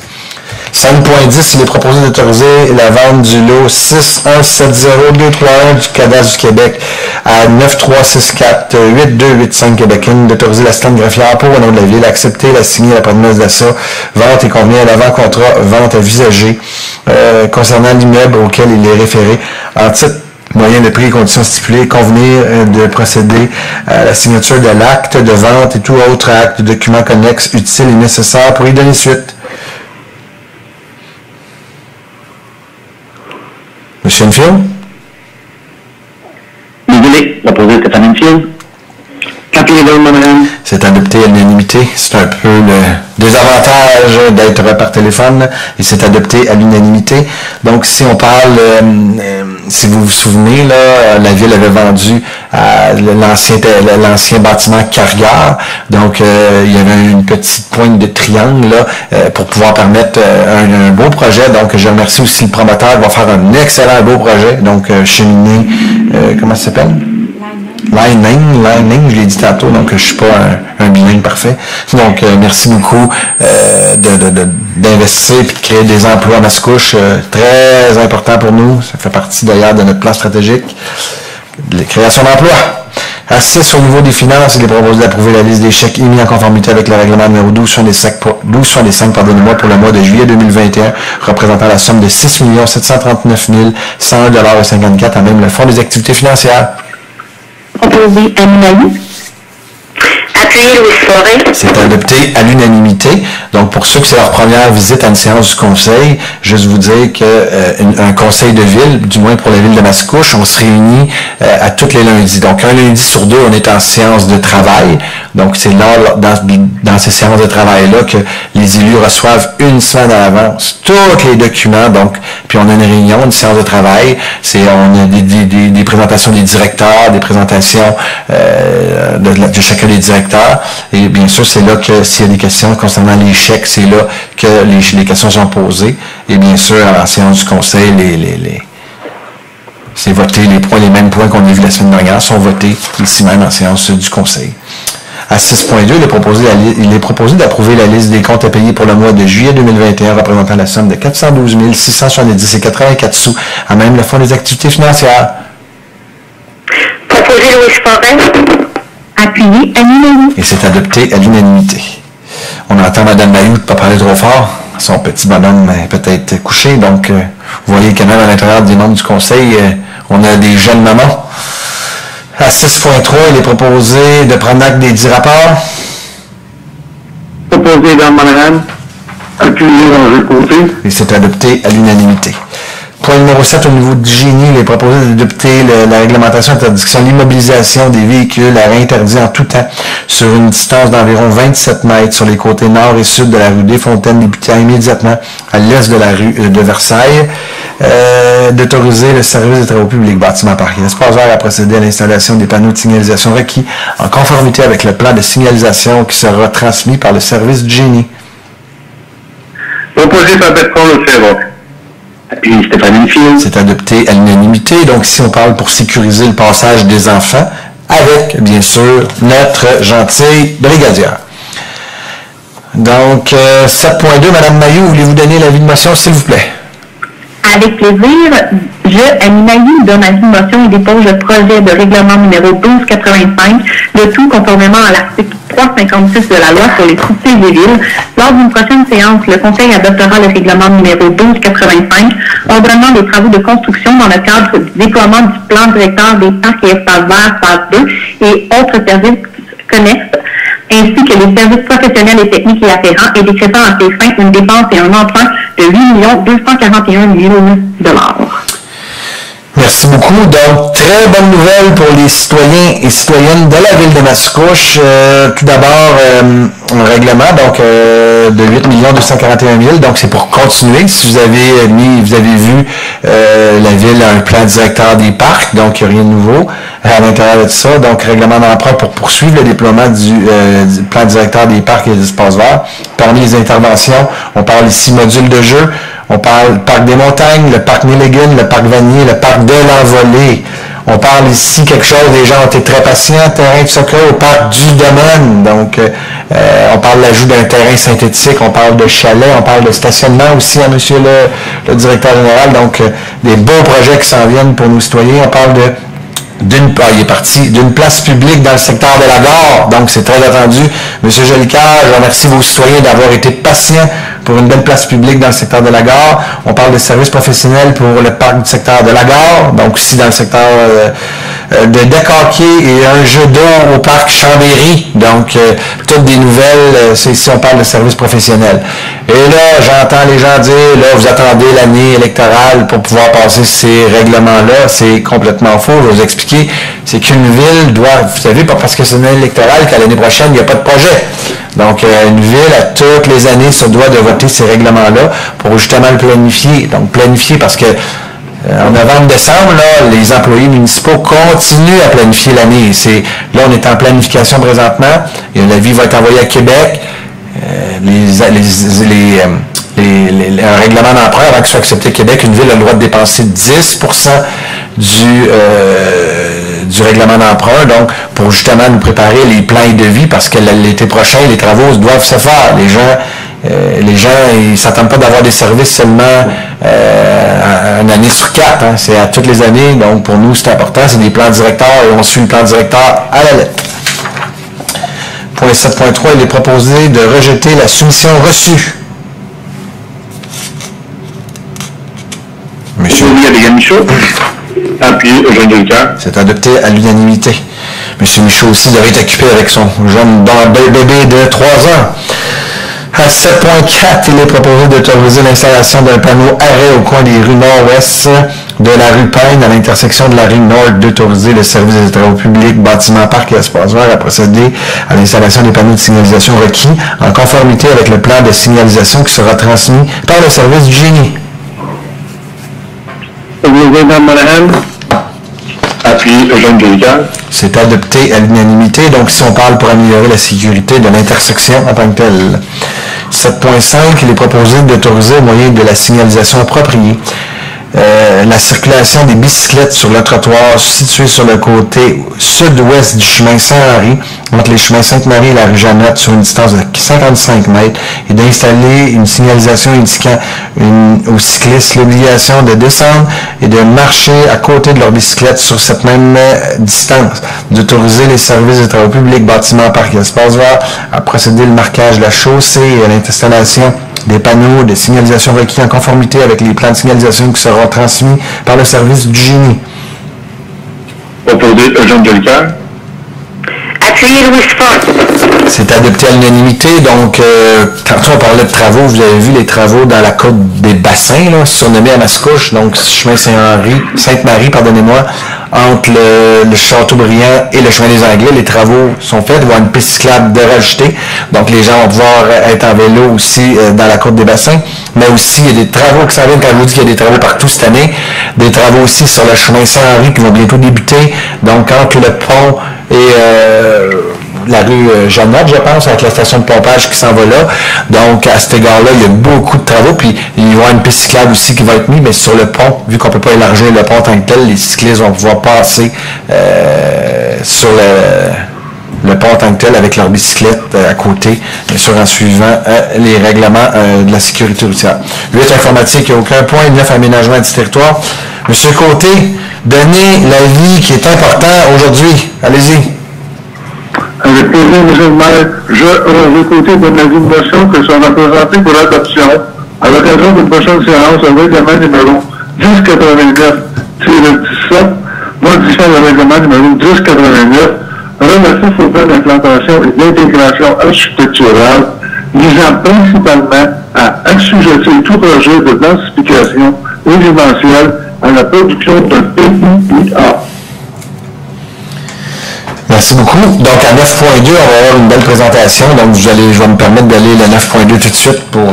5.10, il est proposé d'autoriser la vente du lot 6170231 du cadastre du Québec à 93648285 Québec, d'autoriser la stand greffière pour au nom de la ville, accepter la signer la promesse d'achat, vente et convenir à l'avant-contrat, vente à visager concernant l'immeuble auquel il est référé. En titre, moyen de prix et conditions stipulées, convenir de procéder à la signature de l'acte de vente et tout autre acte de document connexe utile et nécessaire pour y donner suite. Monsieur Enfield? Désolé, proposé Stéphane Enfield. C'est adopté à l'unanimité. C'est un peu le désavantage d'être par téléphone et c'est adopté à l'unanimité. Donc, si on parle, si vous vous souvenez, là, la ville avait vendu à l'ancien bâtiment Carrière. Donc, il y avait une petite pointe de triangle là, pour pouvoir permettre un beau projet. Donc, je remercie aussi le promoteur qui va faire un excellent beau projet. Donc, cheminée, comment ça s'appelle? Lining, je l'ai dit tantôt, donc je suis pas un bilingue parfait. Donc, merci beaucoup d'investir et de créer des emplois à Mascouche, très important pour nous. Ça fait partie d'ailleurs de notre plan stratégique, de la création d'emplois. À 6, au niveau des finances, il est proposé d'approuver la liste des chèques émis en conformité avec le règlement numéro 1265 pour le mois de juillet 2021, représentant la somme de 6 739 101,54 $, à même le fonds des activités financières. Proposé Animaï. Appuyé Louis Forêt. C'est adopté à l'unanimité. Donc, pour ceux que c'est leur première visite à une séance du conseil, juste vous dire qu'un conseil de ville, du moins pour la ville de Mascouche, on se réunit à tous les lundis. Donc, un lundi sur deux, on est en séance de travail. Donc, c'est là, dans ces séances de travail-là, que les élus reçoivent une semaine à l'avance tous les documents. Donc, puis on a une réunion, une séance de travail. On a des présentations des directeurs, des présentations de chacun des directeurs. Et bien sûr, c'est là que s'il y a des questions concernant les chèques, c'est là que les questions sont posées. Et bien sûr, en séance du conseil, c'est voté, les mêmes points qu'on a vus la semaine dernière sont votés ici même en séance du conseil. À 6.2, il est proposé d'approuver la liste des comptes à payer pour le mois de juillet 2021 représentant la somme de 412 670,84 $, à même le fonds des activités financières. Proposé Louis Forêt. Appuyé Animaï. Et c'est adopté à l'unanimité. On entend Mme Mailloux ne pas parler trop fort. Son petit bonhomme est peut-être couché. Donc, vous voyez quand même à l'intérieur des membres du conseil, on a des jeunes mamans. À 6.3, il est proposé de prendre acte des 10 rapports. Proposé dans Madame. Appuyé dans le côté. Et c'est adopté à l'unanimité. Point numéro 7, au niveau du génie, il est proposé d'adopter la réglementation d'interdiction de l'immobilisation des véhicules à réinterdire en tout temps sur une distance d'environ 27 mètres sur les côtés nord et sud de la rue des Fontaines, débutant immédiatement à l'est de la rue de Versailles, d'autoriser le service des travaux publics, bâtiment parc. L'espace vert a procédé à l'installation des panneaux de signalisation requis en conformité avec le plan de signalisation qui sera transmis par le service du génie. Proposé par Bertrand Lefebvre. Appuyé Stéphane Enfield. C'est adopté à l'unanimité. Donc, ici, on parle pour sécuriser le passage des enfants avec, bien sûr, notre gentille brigadière. Donc, 7.2, Mme Mailloux, voulez-vous donner l'avis de motion, s'il vous plaît? Avec plaisir, Animaï, donne avis de motion et dépose le projet de règlement numéro 1285, le tout conformément à l'article 356 de la loi sur les troupeaux des villes. Lors d'une prochaine séance, le Conseil adoptera le règlement numéro 1285, ordonnant les travaux de construction dans le cadre du déploiement du plan directeur des parcs et espaces verts phase 2 et autres services connexes, ainsi que les services professionnels et techniques y afférents, et décrétant à ses fins une dépense et un emprunt de 8 241 000 $. Merci beaucoup. Donc, très bonne nouvelle pour les citoyens et citoyennes de la ville de Mascouche. Tout d'abord, un règlement de 8 241 000 $. Donc, c'est pour continuer. Si vous avez vu, la ville a un plan directeur des parcs, donc il n'y a rien de nouveau à l'intérieur de ça. Donc, règlement d'emprunt pour poursuivre le déploiement du plan directeur des parcs et des espaces verts. Parmi les interventions, on parle ici module de jeu. On parle parc des montagnes, le parc Milligan, le parc Vanier, le parc de l'Envolée. On parle ici quelque chose, les gens ont été très patients, terrain de soccer au parc du domaine. Donc, on parle de l'ajout d'un terrain synthétique, on parle de chalet, on parle de stationnement aussi, hein, monsieur le directeur général. Donc, des beaux projets qui s'en viennent pour nos citoyens. On parle d'une place publique dans le secteur de la gare. Donc, c'est très attendu. Monsieur Jolicoeur, je remercie vos citoyens d'avoir été patients pour une belle place publique dans le secteur de la gare. On parle de services professionnels pour le parc du secteur de la gare, donc aussi dans le secteur de Deck-Hockey et un jeu d'eau au parc Chambéry. Donc, toutes des nouvelles, c'est ici on parle de services professionnels. Et là, j'entends les gens dire, là, vous attendez l'année électorale pour pouvoir passer ces règlements-là. C'est complètement faux. Je vais vous expliquer. C'est qu'une ville doit, vous savez, pas parce que c'est une année électorale qu'à l'année prochaine, il n'y a pas de projet. Donc, une ville, à toutes les années, se doit de voter ces règlements-là pour justement le planifier. Donc, planifier parce que en novembre-décembre, là, les employés municipaux continuent à planifier l'année. Là, on est en planification présentement. Et l'avis va être envoyé à Québec. Un règlement d'emprunt avant qu'il soit accepté à Québec, une ville a le droit de dépenser 10% du règlement d'emprunt, donc pour justement nous préparer les plans et devis, parce que l'été prochain, les travaux doivent se faire. Les gens, ils ne s'attendent pas d'avoir des services seulement une année sur 4. Hein. C'est à toutes les années, donc pour nous, c'est important. C'est des plans directeurs et on suit le plan directeur à la lettre. Point 7.3, il est proposé de rejeter la soumission reçue. Monsieur Michaud, appuyé Eugène Delcaire. C'est adopté à l'unanimité. Monsieur Michaud aussi devrait être occupé avec son jeune bébé de 3 ans. À 7.4, il est proposé d'autoriser l'installation d'un panneau arrêt au coin des rues nord-ouest de la rue Payne à l'intersection de la rue Nord, d'autoriser le service des travaux publics, bâtiments, parcs et espaces verts à procéder à l'installation des panneaux de signalisation requis en conformité avec le plan de signalisation qui sera transmis par le service du génie. Appuyé Eugène Delcaire. C'est adopté à l'unanimité, donc si on parle pour améliorer la sécurité de l'intersection en tant que telle. 7.5, il est proposé d'autoriser au moyen de la signalisation appropriée la circulation des bicyclettes sur le trottoir situé sur le côté sud-ouest du chemin Saint-Henri, entre les chemins Sainte-Marie et la rue Jeannette, sur une distance de 55 mètres, et d'installer une signalisation indiquant aux cyclistes l'obligation de descendre et de marcher à côté de leur bicyclette sur cette même distance, d'autoriser les services de travaux publics, bâtiments, parcs et espaces verts à procéder au marquage de la chaussée et à l'installation des panneaux de signalisation requis en conformité avec les plans de signalisation qui seront transmis par le service du génie. Proposé Eugène Delcaire. Appuyé Louis Fort. C'est adopté à l'unanimité. Donc, quand on parlait de travaux, vous avez vu les travaux dans la côte des Bassins, là, surnommé à Mascouche, donc chemin Sainte-Marie, pardonnez-moi, entre le Châteaubriand et le chemin des Anglais. Les travaux sont faits. Il va y avoir une piste cyclable de rajouter. Donc, les gens vont pouvoir être en vélo aussi dans la côte des Bassins. Mais aussi, il y a des travaux qui s'en viennent. Quand je vous dis qu'il y a des travaux partout cette année, des travaux aussi sur le chemin Saint-Henri qui vont bientôt débuter. Donc, entre le pont et la rue Jeannette, je pense, avec la station de pompage qui s'en va là. Donc, à cet égard-là, il y a beaucoup de travaux. Puis, il va y avoir une piste cyclable aussi qui va être mise, mais sur le pont, vu qu'on ne peut pas élargir le pont en tant que tel, les cyclistes vont pouvoir passer sur le pont en tant que tel avec leur bicyclette à côté, bien sûr en suivant les règlements de la sécurité routière. 8 informatique, il n'y a aucun point. 9 aménagement du territoire. Monsieur Côté, donnez l'avis qui est important aujourd'hui. Allez-y. Avec plaisir, M. le maire, je côté donne l'avis de motion que sont représentés pour l'adoption à l'occasion d'une prochaine séance au règlement numéro 1089-17, modifiant le règlement numéro 1089, relatif au plan d'implantation et d'intégration architecturale, visant principalement à assujettir tout projet de densification résidentielle à la production d'un PIA. Merci beaucoup. Donc, à 9.2, on va avoir une belle présentation. Donc, je vais me permettre d'aller le 9.2 tout de suite pour...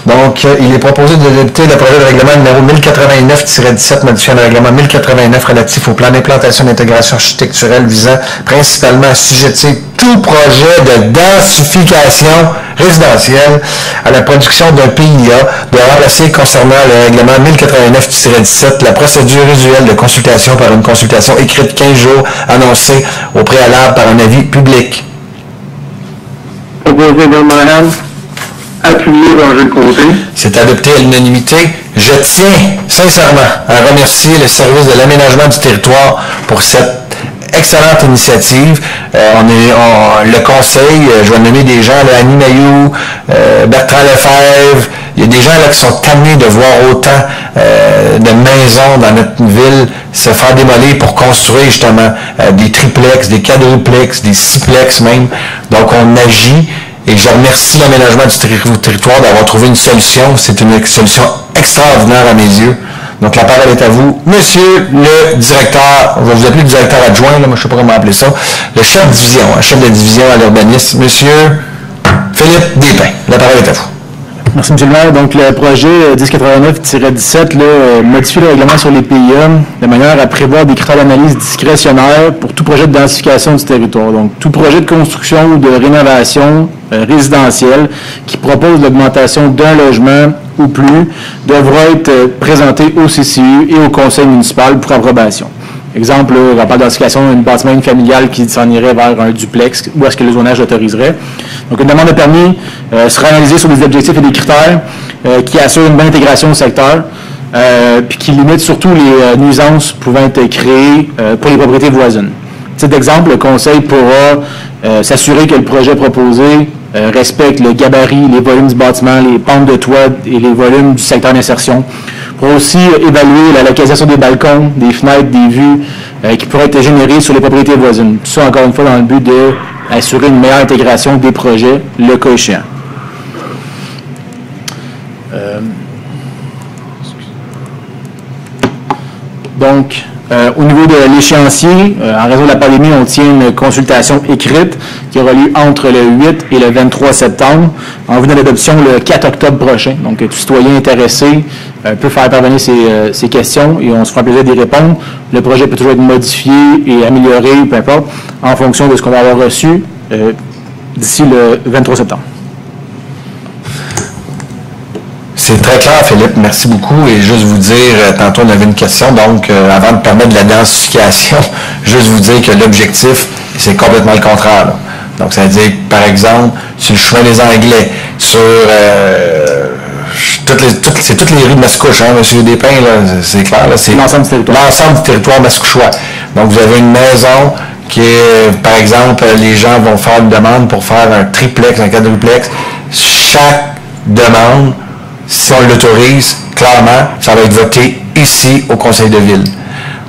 donc, il est proposé d'adopter le projet de règlement numéro 1089-17 modifiant le règlement 1089 relatif au plan d'implantation d'intégration architecturelle visant principalement à assujettir tout projet de densification résidentielle à la production d'un PIA, de remplacer concernant le règlement 1089-17 la procédure usuelle de consultation par une consultation écrite 15 jours annoncée au préalable par un avis public. Proposé de Monahan, appuyé Roger Côté. C'est adopté à l'unanimité. Je tiens sincèrement à remercier le service de l'aménagement du territoire pour cette excellente initiative. Le conseil, je vais nommer des gens, là, Annie Mailloux, Bertrand Lefebvre. Il y a des gens là qui sont tannés de voir autant de maisons dans notre ville se faire démolir pour construire justement des triplex, des quadruplex, des sixplex même. Donc on agit et je remercie l'aménagement du territoire d'avoir trouvé une solution. C'est une solution extraordinaire à mes yeux. Donc la parole est à vous. Monsieur le directeur, on va vous appeler le directeur adjoint, là, moi je ne sais pas comment appeler ça, le chef de division à l'urbanisme, monsieur Philippe Despins. La parole est à vous. Merci, M. le maire. Donc, le projet 1089-17 modifie le règlement sur les PIA de manière à prévoir des critères d'analyse discrétionnaires pour tout projet de densification du territoire. Donc, tout projet de construction ou de rénovation résidentielle qui propose l'augmentation d'un logement ou plus devra être présenté au CCU et au conseil municipal pour approbation. Exemple, rapport de densification d'un bâtiment familial qui s'en irait vers un duplex, où est-ce que le zonage l'autoriserait. Donc, une demande de permis sera analysée sur des objectifs et des critères qui assurent une bonne intégration au secteur, puis qui limitent surtout les nuisances pouvant être créées pour les propriétés voisines. Titre d'exemple, le conseil pourra s'assurer que le projet proposé respecte le gabarit, les volumes du bâtiment, les pentes de toit et les volumes du secteur d'insertion. Pour aussi évaluer la localisation des balcons, des fenêtres, des vues qui pourraient être générées sur les propriétés voisines. Tout ça, encore une fois, dans le but d'assurer une meilleure intégration des projets, le cas échéant. Donc, au niveau de l'échéancier, en raison de la pandémie, on tient une consultation écrite qui aura lieu entre le 8 et le 23 septembre, en vue de l'adoption le 4 octobre prochain. Donc, tout citoyen intéressé peut faire parvenir ses questions et on se fera plaisir d'y répondre. Le projet peut toujours être modifié et amélioré, peu importe, en fonction de ce qu'on va avoir reçu d'ici le 23 septembre. C'est très clair, Philippe. Merci beaucoup. Et juste vous dire, tantôt on avait une question, donc avant de permettre de la densification, juste vous dire que l'objectif, c'est complètement le contraire, là. Donc, ça veut dire, par exemple, sur le chemin des Anglais, sur c'est toutes les rues de Mascouche, hein, M. Despins, là, c'est clair, là, c'est l'ensemble du territoire mascouchois. Donc, vous avez une maison qui est, par exemple, les gens vont faire une demande pour faire un triplex, un quadruplex. Chaque demande, si on l'autorise, clairement, ça va être voté ici au conseil de ville.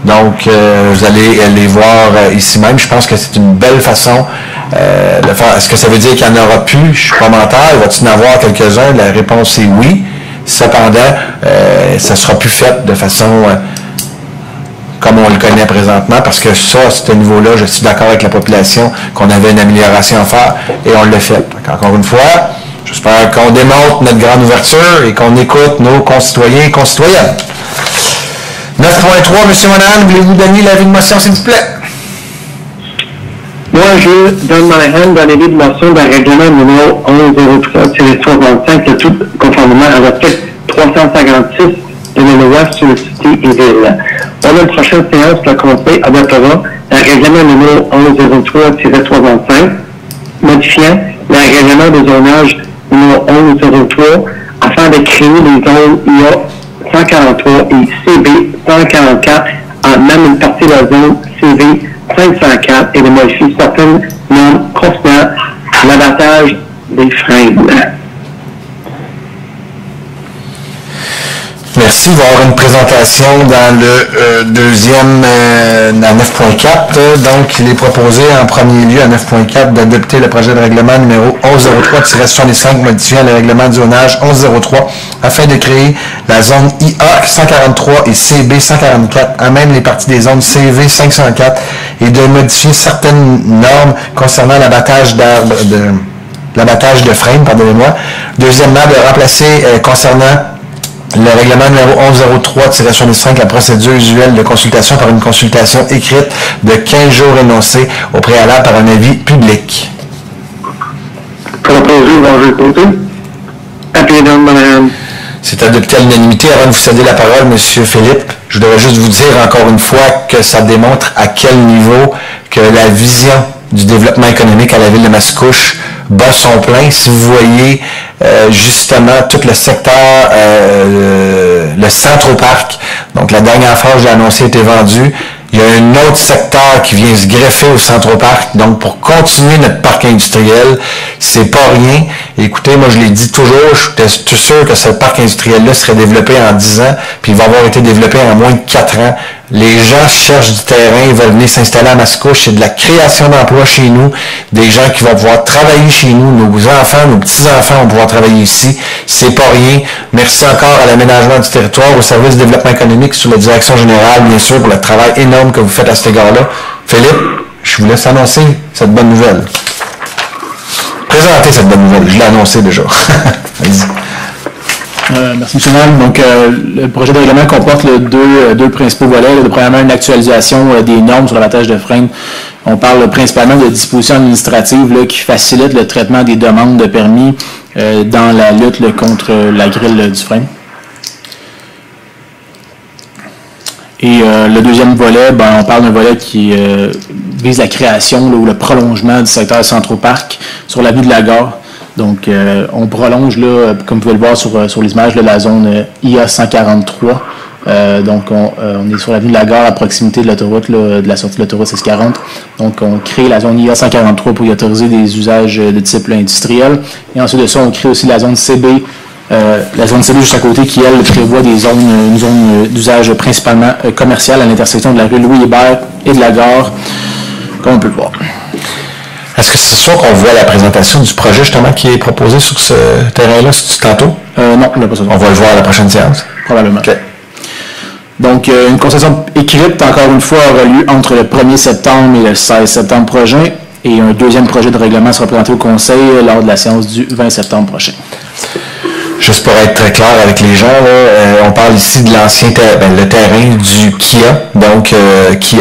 Donc, vous allez les voir ici même. Je pense que c'est une belle façon de faire. Est-ce que ça veut dire qu'il n'y en aura plus? Je suis commentaire. Va-t-il y en avoir quelques-uns? La réponse est oui. Cependant, ça ne sera plus fait de façon comme on le connaît présentement, parce que ça, à ce niveau-là, je suis d'accord avec la population qu'on avait une amélioration à faire et on l'a fait. Donc, encore une fois, j'espère qu'on démontre notre grande ouverture et qu'on écoute nos concitoyens et concitoyennes. 9.3, M. Monahan, voulez-vous donner l'avis de motion, s'il vous plaît? Moi, je donne ma haine dans l'avis de motion d'un règlement numéro 1103-65, le tout conformément à l'article 356 de la loi sur les cités et villes. Dans la prochaine séance, le Conseil adoptera un règlement numéro 1103-65, modifiant le règlement de zonage numéro 1103 afin de créer les zones IA 143 et CB 144 en même une partie de la zone CV 504 et de modifier certaines normes concernant l'abattage des freins. Merci. Il va y avoir une présentation dans le deuxième, dans 9.4. Donc, il est proposé en premier lieu à 9.4 d'adopter le projet de règlement numéro 1103-65 modifiant le règlement de zonage 1103 afin de créer la zone IA 143 et CB 144, à même les parties des zones CV 504 et de modifier certaines normes concernant l'abattage d'arbres, l'abattage de frame, pardonnez-moi. Deuxièmement, de remplacer concernant le règlement numéro 1103-65, la procédure usuelle de consultation par une consultation écrite de 15 jours énoncée au préalable par un avis public. C'est adopté à l'unanimité. Avant de vous céder la parole, M. Philippe, je voudrais juste vous dire encore une fois que ça démontre à quel niveau que la vision du développement économique à la ville de Mascouche bat son plein. Si vous voyez justement tout le secteur, le centre au parc, donc la dernière phase, j'ai annoncé, était vendue. Il y a un autre secteur qui vient se greffer au Centro-Parc. Donc, pour continuer notre parc industriel, c'est pas rien. Écoutez, moi, je l'ai dit toujours, j'étais sûr que ce parc industriel-là serait développé en 10 ans, puis il va avoir été développé en moins de 4 ans. Les gens cherchent du terrain, ils veulent venir s'installer à Mascouche. C'est de la création d'emplois chez nous, des gens qui vont pouvoir travailler chez nous, nos enfants, nos petits-enfants vont pouvoir travailler ici. C'est pas rien. Merci encore à l'aménagement du territoire, au service de développement économique, sous la direction générale, bien sûr, pour le travail énorme que vous faites à cet égard-là. Philippe, je vous laisse annoncer cette bonne nouvelle. Présentez cette bonne nouvelle. Je l'ai annoncé déjà. Vas-y. Merci, M. Mann. Donc, le projet de règlement comporte deux principaux volets. Premièrement, une actualisation des normes sur l'abattage de frein. On parle principalement de dispositions administratives là, qui facilitent le traitement des demandes de permis dans la lutte là, contre la grille du frein. Et le deuxième volet, on parle d'un volet qui vise la création là, ou le prolongement du secteur Centro-Parc sur l'avenue de la Gare. Donc, on prolonge, là, comme vous pouvez le voir sur les images, là, la zone IA 143. Donc, on est sur l'avenue de la Gare à proximité de l'autoroute, de la sortie de l'autoroute 640. Donc, on crée la zone IA 143 pour y autoriser des usages de type là, industriel. Et ensuite de ça, on crée aussi la zone CB. La zone CB juste à côté qui, elle, prévoit une zone d'usage principalement commercial à l'intersection de la rue Louis-Hébert et de la Gare, comme on peut le voir. Est-ce que c'est sûr qu'on voit la présentation du projet justement qui est proposé sur ce terrain-là tantôt? Non, on n'a pas ça. On va le voir à la prochaine séance? Probablement. Okay. Donc, une concession écrite, encore une fois, aura lieu entre le 1er septembre et le 16 septembre prochain. Et un deuxième projet de règlement sera présenté au Conseil lors de la séance du 20 septembre prochain. Juste pour être très clair avec les gens, là, on parle ici de l'ancien le terrain du Kia, donc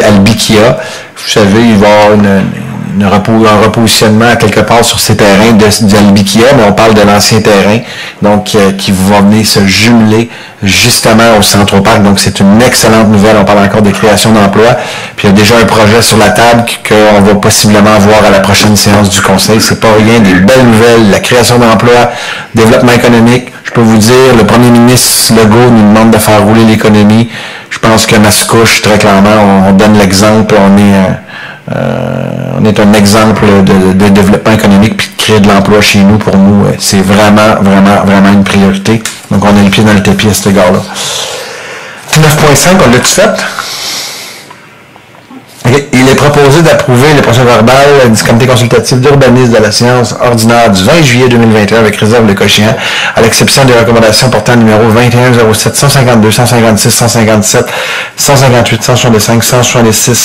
Albi Kia. Vous savez, il va y avoir un repositionnement quelque part sur ces terrains du Albi Kia, mais on parle de l'ancien terrain, donc qui va venir se jumeler justement au Centro-Parc. Donc c'est une excellente nouvelle. On parle encore de création d'emplois. Puis il y a déjà un projet sur la table qu'on va possiblement voir à la prochaine séance du Conseil. C'est pas rien, des belles nouvelles, la création d'emplois, développement économique. Je peux vous dire, le premier ministre Legault nous demande de faire rouler l'économie. Je pense que Mascouche, très clairement, on donne l'exemple. On est un exemple de développement économique puis de créer de l'emploi chez nous. Pour nous, c'est vraiment, vraiment, vraiment une priorité. Donc, on a le pied dans le tapis à cet égard-là. 9.5, on l'a-tu fait? Okay. Il est proposé d'approuver le procès-verbal du comité consultatif d'urbanisme de la séance ordinaire du 20 juillet 2021 avec réserve le cochillant, à l'exception des recommandations portant numéro 21 07 152 156 157 158 165 166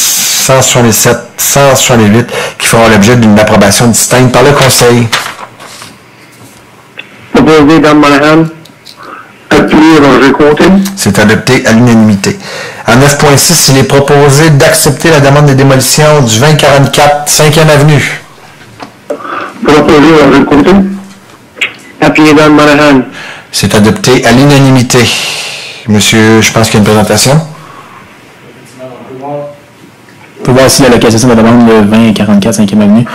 167 168 qui feront l'objet d'une approbation distincte par le Conseil. Proposé dans Monahan. Appuyé Roger Côté. C'est adopté à l'unanimité. En 9.6, il est proposé d'accepter la demande de démolition du 2044 5e Avenue. Proposé Roger Côté. Appuyé dans Monahan. C'est adopté à l'unanimité. Monsieur, je pense qu'il y a une présentation. On peut voir ici la localisation de la demande de 2044 5e Avenue.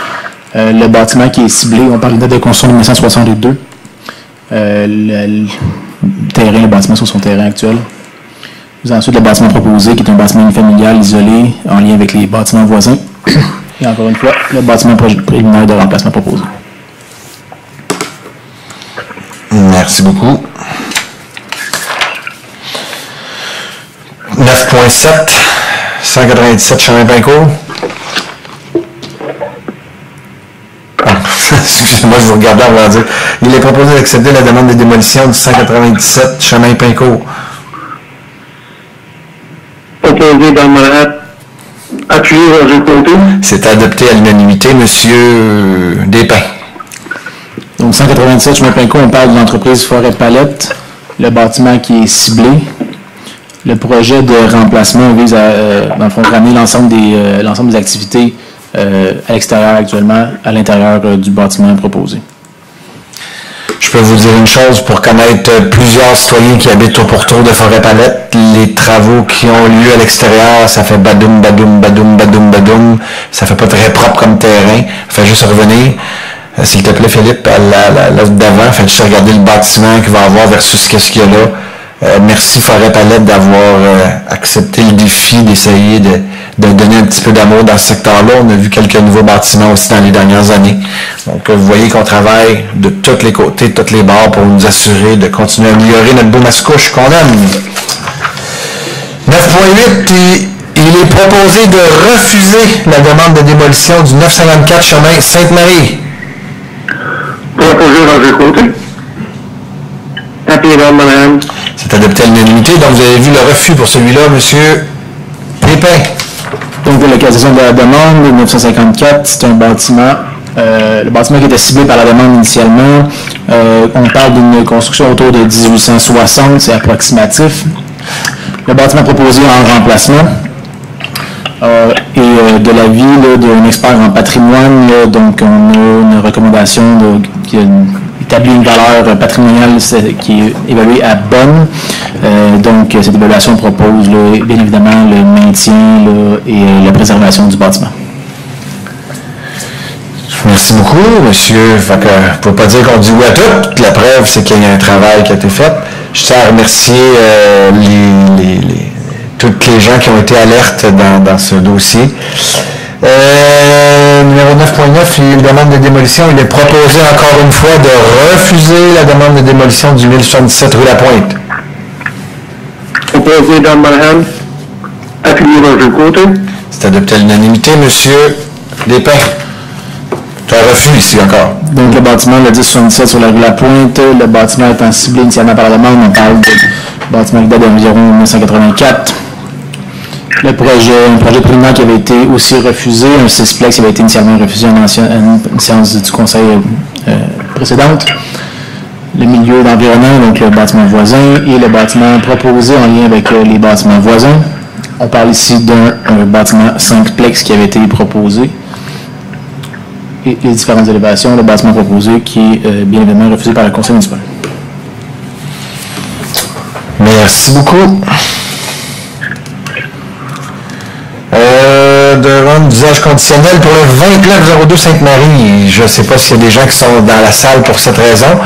Le bâtiment qui est ciblé, on parle de date de construction de 1962. Le bâtiment sur son terrain actuel. Vous avez ensuite le bâtiment proposé, qui est un bâtiment unifamilial isolé en lien avec les bâtiments voisins. Et encore une fois, le bâtiment préliminaire de remplacement proposé. Merci beaucoup. 9.7, 197 Chemin-Pincourt. Excusez-moi, je vous regardais avant de dire. Il est proposé d'accepter la demande de démolition du 197 Chemin-Pincourt. Proposé dans Monahan. Appuyé Roger Côté. C'est adopté à l'unanimité, Monsieur Despins. Donc, 197 Chemin-Pincourt, on parle de l'entreprise Forêt Palette, le bâtiment qui est ciblé. Le projet de remplacement vise à, dans le fond, ramener l'ensemble des activités à l'extérieur actuellement, à l'intérieur du bâtiment proposé. Je peux vous dire une chose, pour connaître plusieurs citoyens qui habitent au pourtour de Forêt-Palette, les travaux qui ont lieu à l'extérieur, ça fait badoum, badoum, badoum, badoum, badoum. Ça fait pas très propre comme terrain. Fait juste revenir. S'il te plaît, Philippe, à l'autre d'avant, fait juste regarder le bâtiment qu'il va avoir versus qu'est-ce qu'il y a là. Merci Forêt Palette d'avoir accepté le défi d'essayer de donner un petit peu d'amour dans ce secteur-là. On a vu quelques nouveaux bâtiments aussi dans les dernières années. Donc, vous voyez qu'on travaille de tous les côtés, de tous les bords pour nous assurer de continuer à améliorer notre beau Mascouche qu'on aime. 9.8, il est proposé de refuser la demande de démolition du 954 chemin Sainte-Marie. Proposé Roger Côté. Appuyez dans madame. C'est adopté à l'unanimité. Donc, vous avez vu le refus pour celui-là, M. Lépin. Donc, pour l'occasion de la demande, 954, c'est un bâtiment, le bâtiment qui était ciblé par la demande initialement. On parle d'une construction autour de 1860, c'est approximatif. Le bâtiment proposé en remplacement. Et de l'avis d'un expert en patrimoine, donc on a une recommandation qui établit une valeur patrimoniale qui est évaluée à bonne. Donc cette évaluation propose bien évidemment le maintien et la préservation du bâtiment. Merci beaucoup, monsieur. Fait que, je ne peux pas dire qu'on dit oui à tout. La preuve, c'est qu'il y a un travail qui a été fait. Je tiens à remercier toutes les gens qui ont été alertes dans ce dossier. Numéro 9.9, il demande de démolition. Il est proposé encore une fois de refuser la demande de démolition du 1077 rue La Pointe. Proposé dans madame. Appuyez Roger Côté. C'est adopté à l'unanimité, monsieur Lépin. Tu as un refus ici encore. Donc le bâtiment, le 1077 sur la rue La Pointe, le bâtiment étant ciblé initialement par la demande, on parle de bâtiment qui date d'environ 1984. Un projet préliminaire qui avait été aussi refusé, un sixplex qui avait été initialement refusé en une séance du conseil précédente. Le milieu d'environnement, donc le bâtiment voisin, et le bâtiment proposé en lien avec les bâtiments voisins. On parle ici d'un bâtiment 5plex qui avait été proposé. Et les différentes élévations, le bâtiment proposé qui est bien évidemment refusé par le conseil municipal. Merci beaucoup. De rendre d'usage conditionnel pour le 2902 Sainte-Marie. Je ne sais pas s'il y a des gens qui sont dans la salle pour cette raison.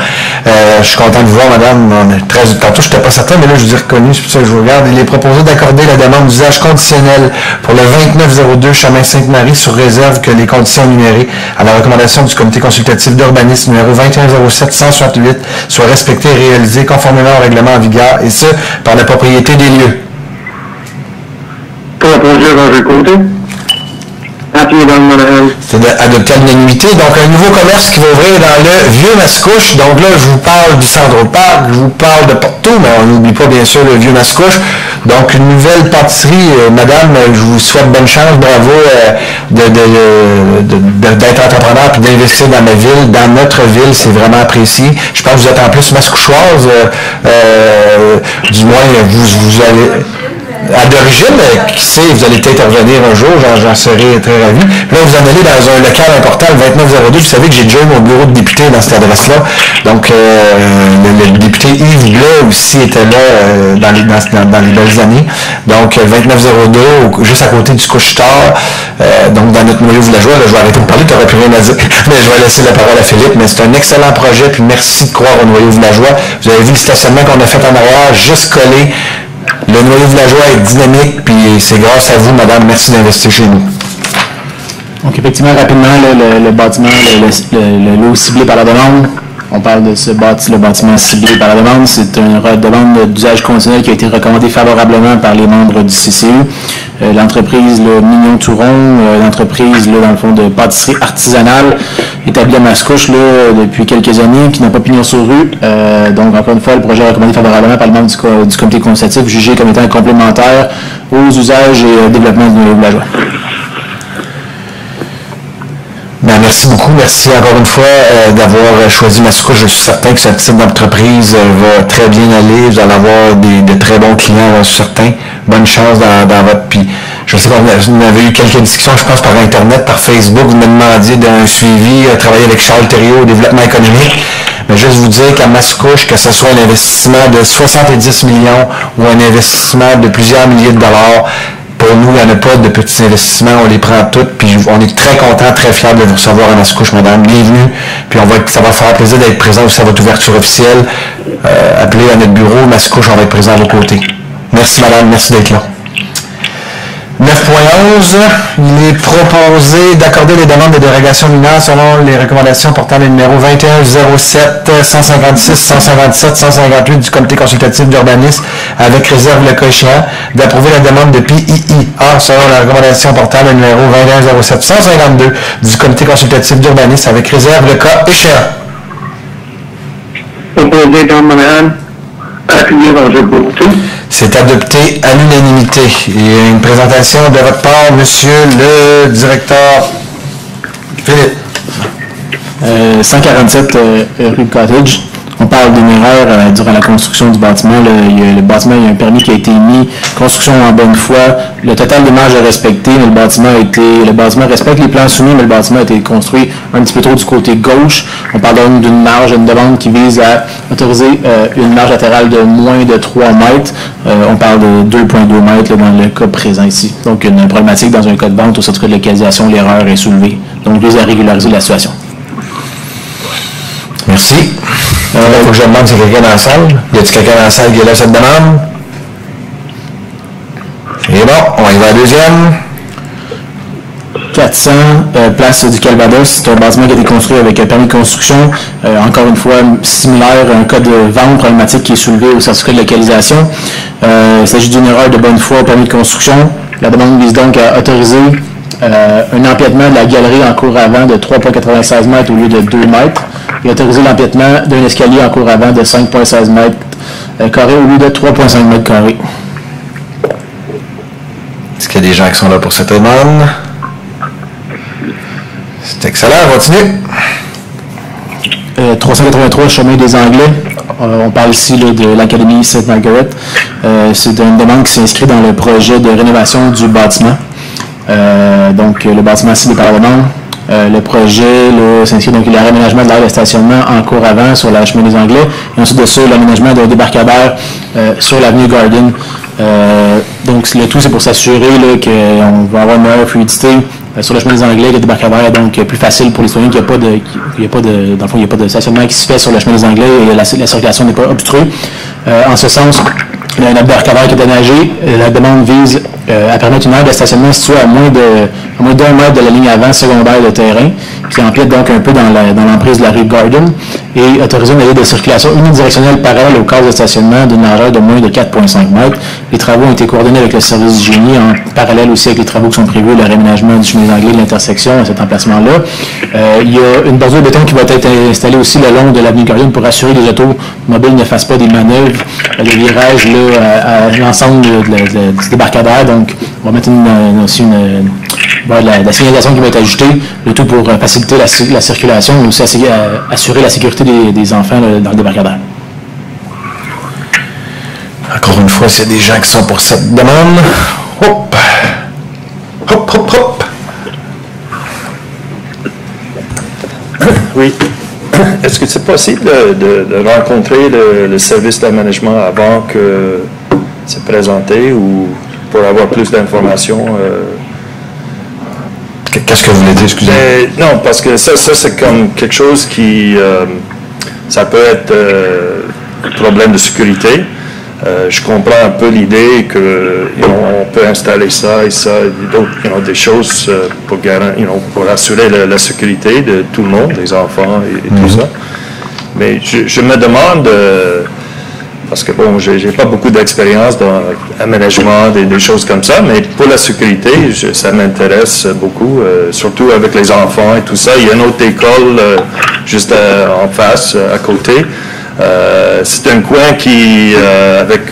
Je suis content de vous voir, madame. Tantôt, je n'étais pas certain, mais là, je vous ai reconnu, c'est pour ça que je vous regarde. Il est proposé d'accorder la demande d'usage conditionnel pour le 2902 chemin Sainte-Marie sur réserve que les conditions énumérées à la recommandation du comité consultatif d'urbanisme numéro 2107-168 soient respectées et réalisées conformément au règlement en vigueur, et ce, par la propriété des lieux. Proposé Roger Côté. Appuyez dans madame. C'est adopté à l'unanimité. Donc, un nouveau commerce qui va ouvrir dans le vieux Mascouche. Donc là, je vous parle du Sandro Park, je vous parle de partout, mais on n'oublie pas, bien sûr, le vieux Mascouche. Donc, une nouvelle pâtisserie. Madame, je vous souhaite bonne chance, bravo d'être entrepreneur et d'investir dans ma ville, dans notre ville. C'est vraiment apprécié. Je pense que vous êtes en plus mascouchoise. Du moins, vous allez... d'origine, qui sait, vous allez peut-être revenir un jour, j'en serai très ravi. Là, vous en allez dans un local important, le 2902. Vous savez que j'ai déjà eu mon bureau de député dans cette adresse-là. Donc, le député Yves Blais aussi était là dans les belles années. Donc, 2902, juste à côté du Couche-Tard, donc dans notre noyau villageois. Là, je vais arrêter de parler, tu n'aurais plus rien à dire. Mais je vais laisser la parole à Philippe. Mais c'est un excellent projet, puis merci de croire au noyau villageois. Vous avez vu le stationnement qu'on a fait en arrière, juste collé. Le noyau villageois est dynamique, puis c'est grâce à vous, madame. Merci d'investir chez nous. Donc, effectivement, rapidement, le bâtiment, le lot ciblé par la demande, on parle de le bâtiment ciblé par la demande. C'est une demande d'usage conditionnel qui a été recommandée favorablement par les membres du CCU. L'entreprise Mignon Touron, l'entreprise dans le fond de pâtisserie artisanale établie à Mascouche depuis quelques années, qui n'a pas pignon sur rue. Donc, encore une fois, le projet est recommandé favorablement par les membres du comité consultatif, jugé comme étant complémentaire aux usages et au développement du noyau villageois. Merci beaucoup. Merci encore une fois d'avoir choisi Mascouche. Je suis certain que ce type d'entreprise va très bien aller. Vous allez avoir de très bons clients, je suis certain. Bonne chance dans votre... Puis, je sais qu'on avait eu quelques discussions, je pense, par Internet, par Facebook. Vous me demandiez d'un suivi, travailler avec Charles Thériault au développement économique. Mais juste vous dire qu'à Mascouche, que ce soit un investissement de 70 millions ou un investissement de plusieurs milliers de dollars, pour nous, il n'y en a pas de petits investissements, on les prend toutes, puis on est très contents, très fiers de vous recevoir à Mascouche, madame. Bienvenue, puis ça va faire plaisir d'être présent aussi à votre ouverture officielle. appelez à notre bureau. Mascouche, on va être présent à vos côtés. Merci, madame. Merci d'être là. 9.11, il est proposé d'accorder les demandes de dérogation mineure selon les recommandations portant les numéros 2107, 156, 157, 158 du comité consultatif d'urbanisme avec réserve le cas échéant, d'approuver la demande de PII. Or, selon la recommandation portant le numéro 2107, 152 du comité consultatif d'urbanisme avec réserve le cas échéant. Proposé dans Montréal, appuyé dans le groupe. C'est adopté à l'unanimité. Il y a une présentation de votre part, monsieur le directeur Philippe. 147 rue Cottage. On parle d'une erreur durant la construction du bâtiment. Le bâtiment, il y a un permis qui a été émis, construction en bonne foi. Le total des marges est respecté, mais le bâtiment respecte les plans soumis, mais le bâtiment a été construit un petit peu trop du côté gauche. On parle donc d'une marge, une demande qui vise à autoriser une marge latérale de moins de 3 mètres. On parle de 2,2 mètres là, dans le cas présent ici. Donc, une problématique dans un cas de vente au certificat de localisation, l'erreur est soulevée. Donc, vise à régulariser la situation. Merci. Il faut que je demande si quelqu'un dans la salle. Y a-t-il quelqu'un dans la salle qui est là cette demande? C'est bon, on y va à la deuxième. 400, place du Calvados. C'est un bâtiment qui a été construit avec un permis de construction. Encore une fois, similaire à un cas de vente problématique qui est soulevé au certificat de localisation. Il s'agit d'une erreur de bonne foi au permis de construction. La demande vise donc à autoriser un empiètement de la galerie en cour avant de 3,96 mètres au lieu de 2 mètres et autoriser l'empiètement d'un escalier en cour avant de 5,16 mètres carrés au lieu de 3,5 mètres carrés. Est-ce qu'il y a des gens qui sont là pour cette demande? C'est excellent, continue. 383 chemin des Anglais. On parle ici là, de l'Académie Sainte-Marguerite. C'est une demande qui s'inscrit dans le projet de rénovation du bâtiment. Donc, le bâtiment ciblé par la demande. Le projet s'inscrit donc le réaménagement de l'aire de stationnement en cour avant sur la chemin des Anglais et ensuite de ça, l'aménagement d'un débarcadère sur l'avenue Garden. Donc, le tout, c'est pour s'assurer qu'on va avoir une meilleure fluidité sur le chemin des Anglais. Le débarcadère est donc plus facile pour les citoyens, qu'il n'y a pas de stationnement qui se fait sur le chemin des Anglais et la circulation n'est pas obstruée. En ce sens, il y a un débarcadère qui est aménagé. La demande vise à permettre une aire de stationnement située à moins d'1 mètre de la ligne avant secondaire de terrain, qui empiète donc un peu dans l'emprise de la rue Garden, et autoriser une allée de circulation unidirectionnelle parallèle aux cases de stationnement d'une largeur de moins de 4,5 mètres. Les travaux ont été coordonnés avec le service du génie, en parallèle aussi avec les travaux qui sont prévus, le réaménagement du chemin des Anglais de l'intersection à cet emplacement-là. Il y a une bordure de béton qui va être installée aussi le long de l'avenue Garden pour assurer que les automobiles ne fassent pas des manœuvres de virage à l'ensemble du débarcadère. Donc, on va mettre la signalisation qui va être ajoutée, le tout pour faciliter la circulation, mais aussi assurer la sécurité des enfants dans le débarcadère. Encore une fois, s'il y a des gens qui sont pour cette demande. Hop! Hop, hop, hop! Oui. Est-ce que c'est possible de rencontrer le service d'aménagement avant que c'est présenté ou pour avoir plus d'informations? Qu'est-ce que vous voulez dire, excusez-moi? Non, parce que ça c'est comme quelque chose qui... ça peut être un problème de sécurité. Je comprends un peu l'idée qu'on peut installer ça et ça, d'autres, des choses pour assurer la sécurité de tout le monde, des enfants et tout ça. Mais je me demande, parce que bon, j'ai pas beaucoup d'expérience dans l'aménagement, des choses comme ça, mais pour la sécurité, ça m'intéresse beaucoup, surtout avec les enfants et tout ça. Il y a une autre école juste en face, à côté. C'est un coin avec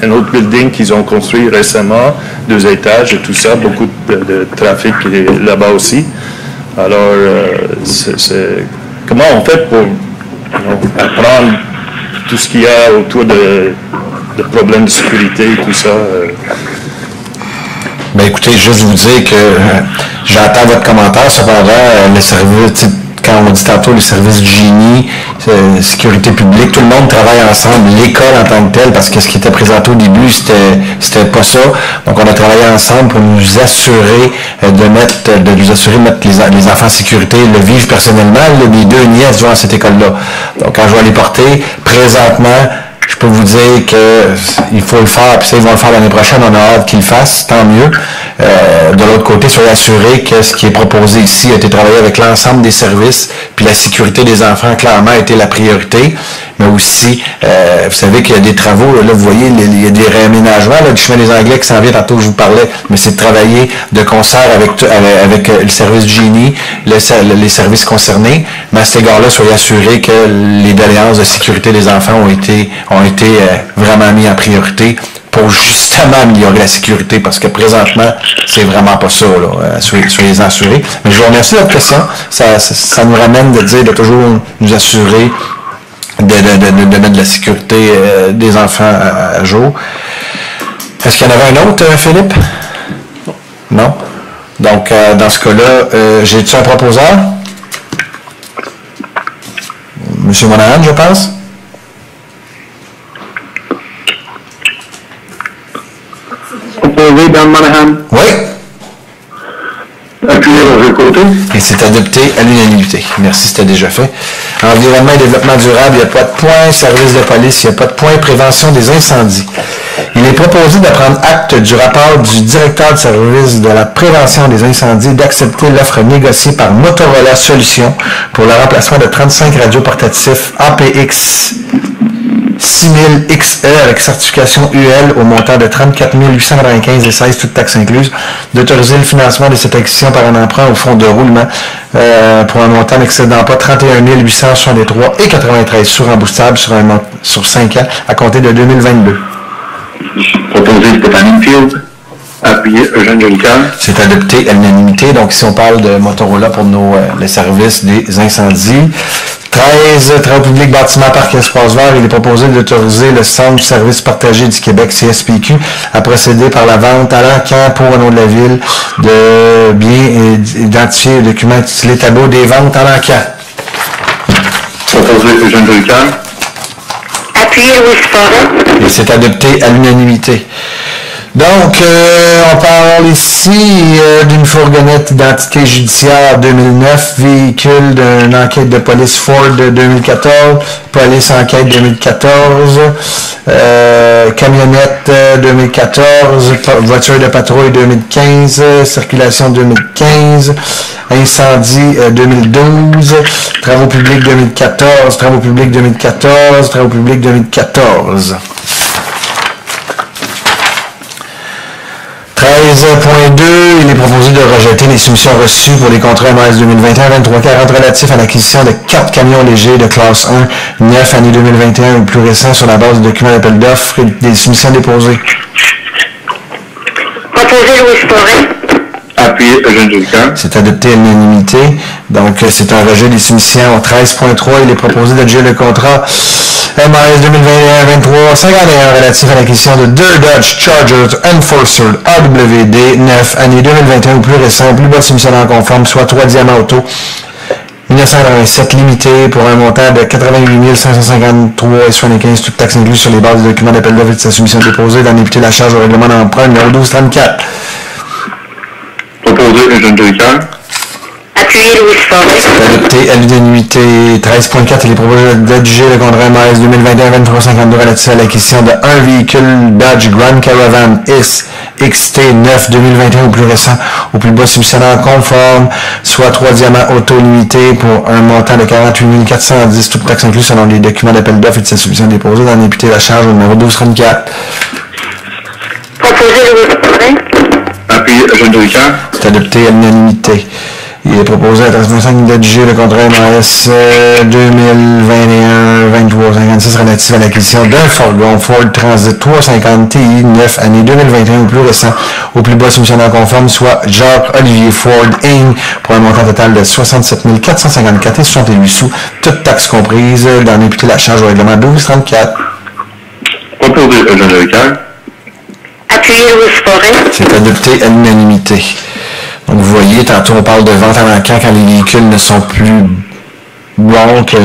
un autre building qu'ils ont construit récemment, 2 étages et tout ça, beaucoup de trafic là-bas aussi. Alors, comment on fait pour apprendre tout ce qu'il y a autour de problèmes de sécurité et tout ça? Ben écoutez, juste vous dire que j'entends votre commentaire, cependant, le service, quand on dit tantôt les services du génie, sécurité publique, tout le monde travaille ensemble, l'école en tant que telle, parce que ce qui était présenté au début, c'était pas ça. Donc on a travaillé ensemble pour nous assurer de mettre les enfants en sécurité, le vivre personnellement. Mes 2 nièces vont à cette école-là. Donc quand je vais les porter, présentement, je peux vous dire qu'il faut le faire, puis ça, ils vont le faire l'année prochaine, on a hâte qu'ils le fassent, tant mieux. De l'autre côté, soyez assurés que ce qui est proposé ici a été travaillé avec l'ensemble des services, puis la sécurité des enfants, clairement, a été la priorité, mais aussi, vous savez qu'il y a des travaux, là, vous voyez, il y a des réaménagements, là, du chemin des Anglais qui s'en vient, tantôt je vous parlais, mais c'est de travailler de concert avec le service du génie, les services concernés, mais à cet égard-là, soyez assurés que les doléances de sécurité des enfants ont été vraiment mis en priorité pour justement améliorer la sécurité, parce que présentement, c'est vraiment pas ça, là. Soyez assurés. Mais je vous remercie de votre question. Ça nous ramène de toujours nous assurer de mettre de la sécurité des enfants à jour. Est-ce qu'il y en avait un autre, Philippe? Non? Donc, dans ce cas-là, j'ai-tu un proposeur? Monsieur Monahan, je pense. Proposé dans Monahan. Oui. Appuyé dans le côté. Et c'est adopté à l'unanimité. Merci, c'était déjà fait. Environnement et développement durable, il n'y a pas de point. Service de police, il n'y a pas de point. Prévention des incendies. Il est proposé de prendre acte du rapport du directeur de service de la prévention des incendies d'accepter l'offre négociée par Motorola Solutions pour le remplacement de 35 radios portatifs APX 6000 XE avec certification UL au montant de 34 895,16, toutes taxes incluses, d'autoriser le financement de cette acquisition par un emprunt au fonds de roulement pour un montant n'excédant pas 31 863,93 sous-remboursables sur 5 ans à compter de 2022. Proposé Stéphane Field. Appuyé Eugène Jolicoeur. C'est adopté à l'unanimité. Donc, ici, on parle de Motorola pour les services des incendies. 13, Travaux publics, bâtiments, parcs et espaces verts. Il est proposé d'autoriser le Centre de services partagés du Québec, CSPQ, à procéder par la vente à l'encan pour au nom de la ville de biens identifiés et documents intitulés tableau des ventes à l'encan. Proposé Eugène Jolicoeur. Appuyé Louis Forêt. Et c'est adopté à l'unanimité. Donc, on parle ici d'une fourgonnette d'identité judiciaire 2009, véhicule d'une enquête de police Ford 2014, police enquête 2014, camionnette 2014, voiture de patrouille 2015, circulation 2015, incendie 2012, travaux publics 2014, travaux publics 2014, travaux publics 2014. 13.2, il est proposé de rejeter les soumissions reçues pour les contrats MS 2021-2340 relatifs à l'acquisition de 4 camions légers de classe 1, 9 année 2021 ou plus récents sur la base de documents d'appel d'offres et des soumissions déposées. Proposé Louis Forêt. Appuyé Eugène Jolicoeur. C'est adopté à l'unanimité. Donc, c'est un rejet des soumissions. 13.3, il est proposé d'adjuger le contrat MS 2021-23-51 relatif à l'acquisition de 2 Dodge Charger Enforcer AWD 9 année 2021 ou plus récent, plus bas soumission non conforme, soit 3 Diamant Auto 1987 limité pour un montant de 88 553,75, toutes taxes incluses sur les bases des documents d'appel d'offres et de sa soumission déposée dans l'imputé la charge au règlement d'emprunt numéro 1234. Proposé Eugène Jolicoeur. Appuyé Louis Forêt. C'est adopté à l'unanimité. 13.4, il est proposé d'adjuger le contrat MS 2021-2352 relatif à l'acquisition de un véhicule Dodge Grand Caravan XT9 2021 ou plus récent, au plus bas soumissionnaire conforme, soit 3 Diamants Auto limité pour un montant de 48 410, toutes taxes incluses selon les documents d'appel d'offres et de sa soumission déposée dans l'imputé la charge au numéro 1234. Proposé Louis Forêt. Appuyé Eugène Jolicoeur. C'est adopté à l'unanimité. Il est proposé à 13.5 d'adjuger le contrat MS 2021-2356 relatif à l'acquisition d'un fourgon Ford Transit 350 TI 9 année 2021 ou plus récent, au plus bas soumissionnaire conforme, soit Jacques-Olivier Ford Inc. pour un montant total de 67 454,68 sous, toutes taxes comprises, dans l'imputé la charge au règlement 1234. Proposé Eugène Jolicoeur. Appuyé Louis Forêt. C'est adopté à l'unanimité. Donc, vous voyez, tantôt, on parle de vente à l'encan quand les véhicules ne sont plus bons que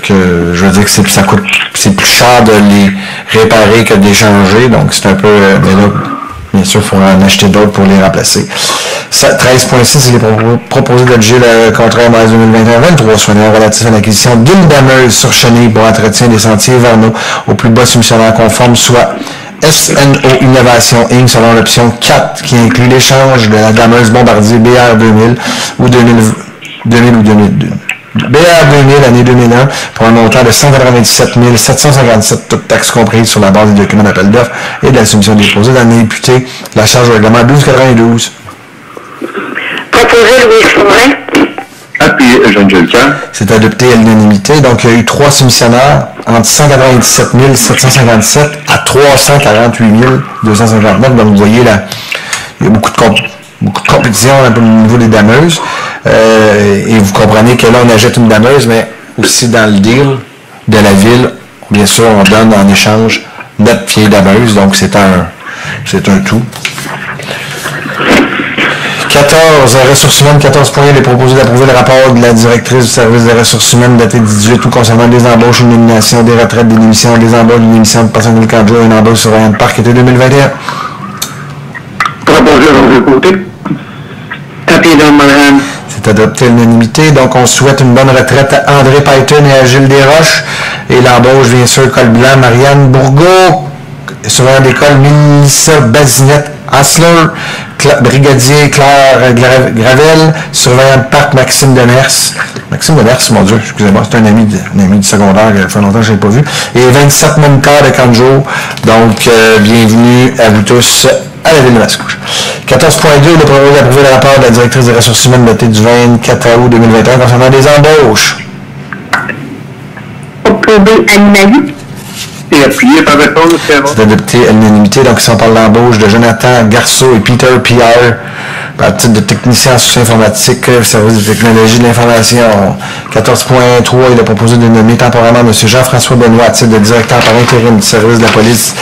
je veux dire que c'est plus cher de les réparer que de les changer, donc c'est un peu, mais là, bien sûr, il faut en acheter d'autres pour les remplacer. 13.6, il est proposé d'adjuger le contrat MLS 2021-23 soignant relatif à l'acquisition d'une dameuse sur chenille pour entretien des sentiers hivernaux au plus bas soumissionnaire conforme, soit SNO Innovation Inc. selon l'option 4 qui inclut l'échange de la dameuse Bombardier BR 2000 ou 2000 ou 2002. BR 2000, année 2001, pour un montant de 197 757, toutes taxes comprises sur la base des documents d'appel d'offres et de la soumission déposée dans l'imputé, la charge de règlement 1292. Proposé Louis Forêt. Appuyé Jean Jolcan. C'est adopté à l'unanimité. Donc, il y a eu 3 soumissionnaires entre 197 757 à 348 259. Donc, vous voyez là, il y a beaucoup de compétition au niveau des dameuses. Et vous comprenez que là, on achète une dameuse, mais aussi dans le deal de la ville, bien sûr, on donne en échange notre vieille dameuse. Donc, c'est un tout. 14, ressources humaines, 14 points. Il est proposé d'approuver le rapport de la directrice du service des ressources humaines daté du 18 août concernant des embauches, une nomination, des retraites, des démissions, des embauches, une émission de personnel candidat et une embauche sur un parc été 2021. Proposé Roger Côté. Appuyé Don Monahan. C'est adopté à l'unanimité. Donc, on souhaite une bonne retraite à André Payton et à Gilles Desroches. Et l'embauche, bien sûr, col blanc, Marianne Bourgault, surveillant d'école, Mélissa Bazinette Hassler, brigadier Claire Gravel, surveillant de parc Maxime Demers. Maxime Demers, mon Dieu, excusez-moi, c'est un ami du secondaire, il fait longtemps que je ne l'ai pas vu. Et 27 Moncard de Canjo. Donc, bienvenue à vous tous à la ville de Mascouche. 14.2, il est proposé d'approuver le rapport de la directrice des ressources humaines daté du 24 août 2021 concernant des embauches. Proposé à l'unanimité. Et appuyé par réponse. C'est adopté à l'unanimité. Donc, si on parle d'embauche de Jonathan Garceau et Peter Pierre, par titre de technicien en soutien informatique, service de technologie de l'information. 14.3, il a proposé de nommer temporairement M. Jean-François Benoît à titre de directeur par intérim du service de la police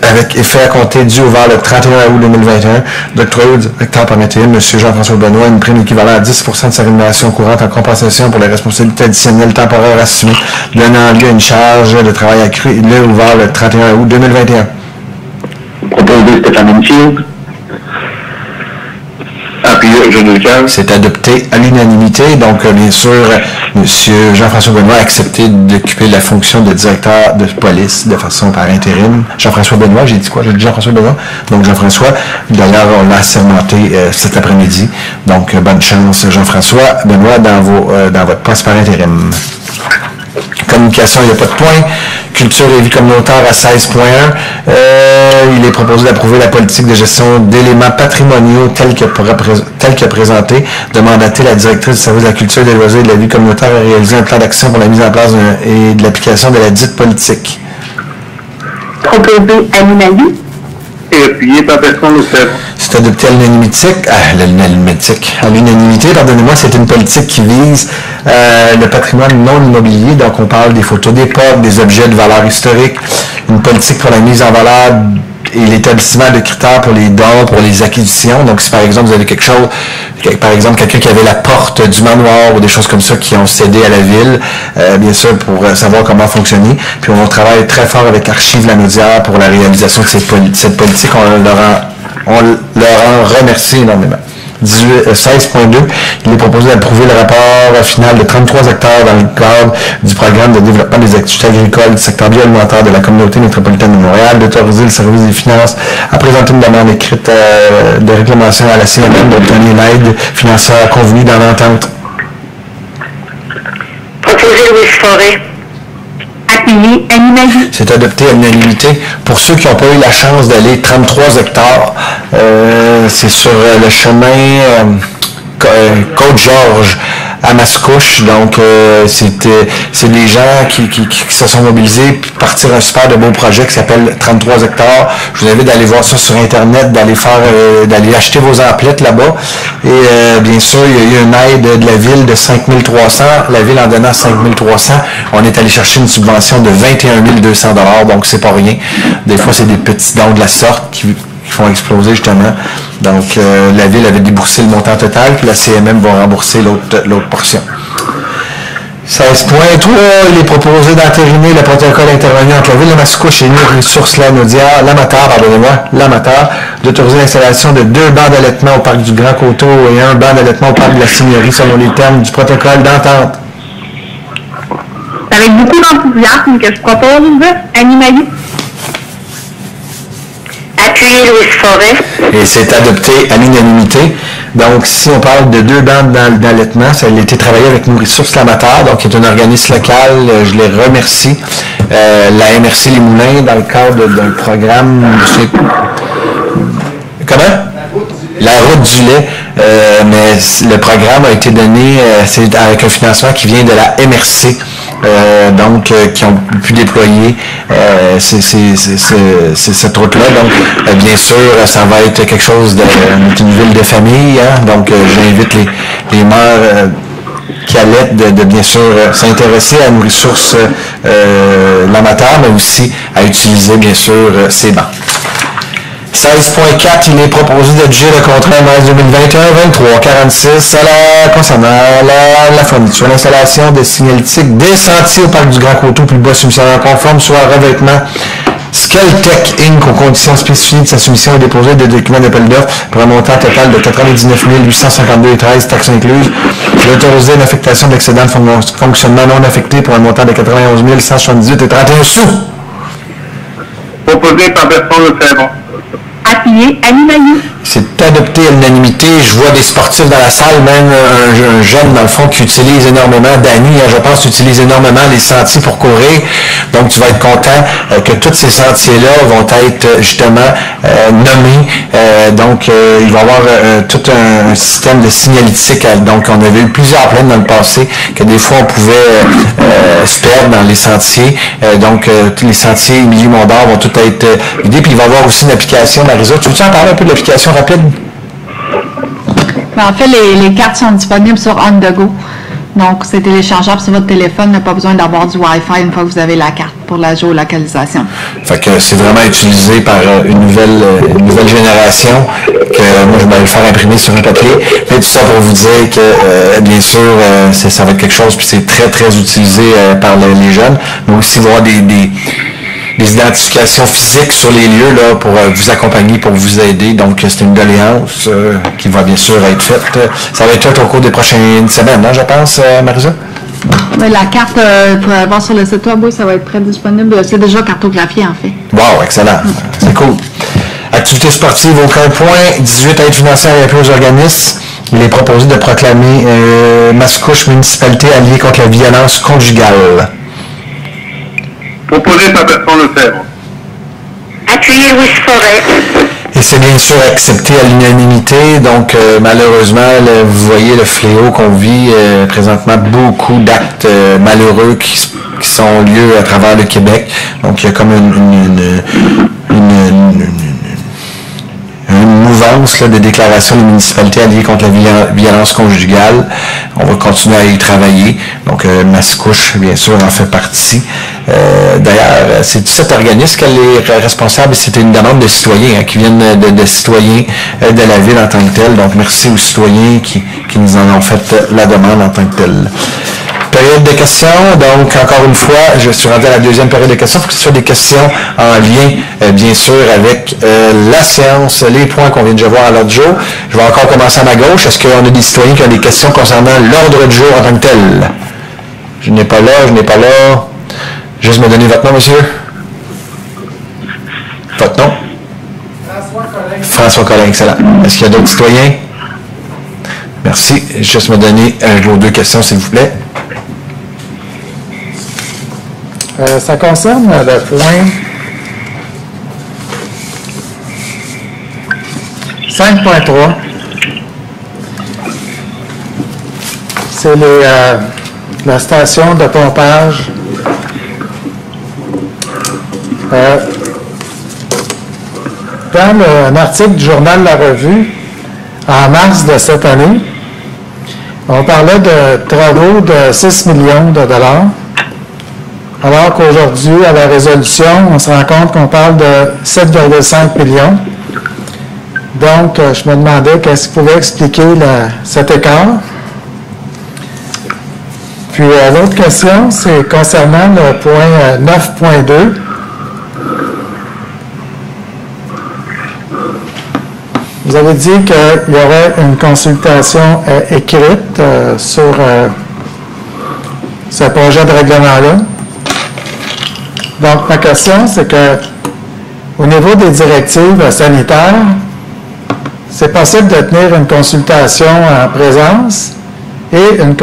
avec effet à compter dû ouvert le 31 août 2021, d'octroyer au directeur par intérim, M. Jean-François Benoît, une prime équivalente à 10% de sa rémunération courante en compensation pour les responsabilités additionnelles temporaires assumées, donnant lieu à une charge de travail accrue. Il est ouvert le 31 août 2021. Proposé Stéphane Enfield. Appuyé Jean Jolcan. C'est adopté à l'unanimité. Donc, bien sûr, M. Jean-François Benoît a accepté d'occuper la fonction de directeur de police de façon par intérim. Jean-François Benoît, j'ai dit quoi? J'ai dit Jean-François Benoît. Donc, Jean-François, d'ailleurs, on l'a assermenté cet après-midi. Donc, bonne chance, Jean-François Benoît, dans votre poste par intérim. Communication, il n'y a pas de point. Culture et vie communautaire à 16.1. Il est proposé d'approuver la politique de gestion d'éléments patrimoniaux telle que présentée, de mandater la directrice du service de la culture, des loisirs et de la vie communautaire à réaliser un plan d'action pour la mise en place et de l'application de la dite politique. Proposé à l'unanimité. Et appuyé par personne au chef. C'est adopté à l'unanimité, pardonnez-moi, c'est une politique qui vise le patrimoine non immobilier. Donc, on parle des photos d'époque, des objets de valeur historique, une politique pour la mise en valeur et l'établissement de critères pour les dons, pour les acquisitions. Donc, si par exemple, vous avez quelque chose, par exemple, quelqu'un qui avait la porte du manoir ou des choses comme ça qui ont cédé à la ville, bien sûr, pour savoir comment fonctionner. Puis, on travaille très fort avec Archives Lanaudière pour la réalisation de cette politique. On leur en remercie énormément. 16.2, il est proposé d'approuver le rapport final de 33 hectares dans le cadre du programme de développement des activités agricoles du secteur bioalimentaire de la communauté métropolitaine de Montréal, d'autoriser le service des finances à présenter une demande écrite de réclamation à la CNM d'obtenir l'aide financière convenue dans l'entente. Proposé Louis Forêt. Appuyé à l'unanimité. C'est adopté à l'unanimité. Pour ceux qui n'ont pas eu la chance d'aller 33 hectares, c'est sur le chemin Côte-Georges à Mascouche. Donc, c'est des gens qui se sont mobilisés pour partir un super de beau projet qui s'appelle 33 hectares. Je vous invite d'aller voir ça sur Internet, d'aller acheter vos emplettes là-bas. Et bien sûr, il y a eu une aide de la ville de 5 300. La ville en donnant 5 300, on est allé chercher une subvention de 21 200 $. Donc, c'est pas rien. Des fois, c'est des petits dons de la sorte qui font exploser justement. Donc, la ville avait déboursé le montant total, puis la CMM va rembourser l'autre portion. 16.3, il est proposé d'entériner le protocole intervenu entre la ville de Mascouche et l'amateur, d'autoriser l'installation de 2 bancs d'allaitement au parc du Grand Coteau et 1 banc d'allaitement au parc de la Seigneurie selon les termes du protocole d'entente. Avec beaucoup d'enthousiasme que je propose, Annie Mailloux. Appuyé Louise Forêt. Et c'est adopté à l'unanimité. Donc, si on parle de 2 bancs d'allaitement, ça a été travaillé avec Nourrissources L'Amateur, donc qui est un organisme local. Je les remercie. La MRC Les Moulins, dans le cadre d'un programme... Comment? La route du lait, mais le programme a été donné c'est avec un financement qui vient de la MRC, qui ont pu déployer cette route-là. Donc, bien sûr, ça va être quelque chose d'une ville de famille. Hein? Donc, j'invite les mères qui allaitent de bien sûr s'intéresser à Nourrissources L'Amateur, mais aussi à utiliser bien sûr ces bancs. 16.4, il est proposé d'adjuger le contrat mars 2021-23-46 concernant la fourniture, l'installation de signalétique des sentiers au parc du Grand Coteau plus bas soumissionnaire conforme soit un revêtement Skeltech Inc. aux conditions spécifiées de sa soumission et déposée des documents d'appel d'offres pour un montant total de 99 852,13 taxes incluses. L'autoriser l'affectation d'excédents de fonctionnement non affecté pour un montant de 91 178,31 sous. Proposé par Bertrand Lefebvre. Appuyé Annie Mailloux. C'est adopté à l'unanimité. Je vois des sportifs dans la salle, même un jeune, dans le fond, qui utilise énormément, Dany, je pense, utilise énormément les sentiers pour courir. Donc, tu vas être content que tous ces sentiers-là vont être justement nommés. Il va y avoir tout un système de signalétique. Donc, on avait eu plusieurs plaintes dans le passé que des fois, on pouvait se perdre dans les sentiers. Tous les sentiers Émilie-Mondor vont tout être guidés. Puis, il va y avoir aussi une application, Marisa. Tu veux-tu en parler un peu de l'application rapide? En fait, les cartes sont disponibles sur On The Go. Donc, c'est téléchargeable sur votre téléphone. Il n'y a pas besoin d'avoir du Wi-Fi une fois que vous avez la carte pour la géolocalisation. Fait que c'est vraiment utilisé par une nouvelle génération que moi, je vais le faire imprimer sur un papier. Mais tout ça pour vous dire que, bien sûr, ça va être quelque chose, puis c'est très, très utilisé par les jeunes. Mais aussi, il va y avoir des identifications physiques sur les lieux là, pour vous accompagner, pour vous aider. Donc, c'est une doléance qui va bien sûr être faite. Ça va être fait au cours des prochaines semaines, hein, je pense, Marisa? Oui, la carte, pour aller voir sur le site web, oui, ça va être très disponible. C'est déjà cartographié, en fait. Wow, excellent. C'est cool. Activités sportives, aucun point. 18 aides financières et appui aux organismes. Il est proposé de proclamer Mascouche municipalité alliée contre la violence conjugale. Proposé par Bertrand Lefebvre. Appuyé Louise Forêt. Et c'est bien sûr accepté à l'unanimité. Donc, malheureusement, vous voyez le fléau qu'on vit présentement, beaucoup d'actes malheureux qui sont lieux à travers le Québec. Donc, il y a comme une mouvance de déclaration des municipalités alliées contre la violence conjugale. On va continuer à y travailler. Donc, Mascouche, bien sûr, en fait partie. D'ailleurs, c'est cet organisme qu'elle est responsable. C'était une demande de citoyens qui viennent de citoyens de la ville en tant que tel. Donc, merci aux citoyens qui nous en ont fait la demande en tant que tel. Période de questions, donc encore une fois, je suis rendu à la deuxième période de questions. Il faut que ce soit des questions en lien, bien sûr, avec la séance, les points qu'on vient de voir à l'ordre du jour. Je vais encore commencer à ma gauche. Est-ce qu'on a des citoyens qui ont des questions concernant l'ordre du jour en tant que tel? Je n'ai pas là. Juste me donner votre nom, monsieur. Votre nom? François Collin, excellent. Est-ce qu'il y a d'autres citoyens? Merci. Juste me donner vos 2 questions, s'il vous plaît. Ça concerne le point 5.3. C'est la station de pompage. Dans un article du journal La Revue, en mars de cette année, on parlait de travaux de 6 millions de dollars. Alors qu'aujourd'hui, à la résolution, on se rend compte qu'on parle de 7,5 millions. Donc, je me demandais qu'est-ce qui pouvait expliquer cet écart. Puis l'autre question, c'est concernant le point 9.2. Vous avez dit qu'il y aurait une consultation écrite sur ce projet de règlement-là. Donc, ma question, c'est que au niveau des directives sanitaires, c'est possible de tenir une consultation en présence et une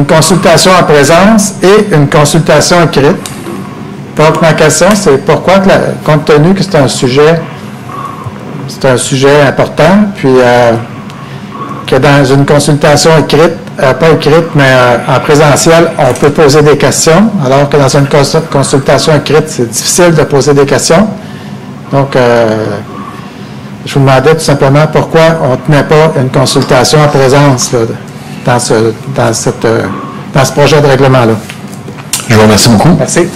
consultation en présence et une consultation écrite. Donc, ma question, c'est pourquoi, compte tenu que c'est un sujet important, puis que dans une consultation écrite, pas écrite, mais en présentiel, on peut poser des questions, alors que dans une consultation écrite, c'est difficile de poser des questions. Donc, je vous demandais tout simplement pourquoi on ne tenait pas une consultation en présence là, dans ce projet de règlement-là. Je vous remercie beaucoup. Merci.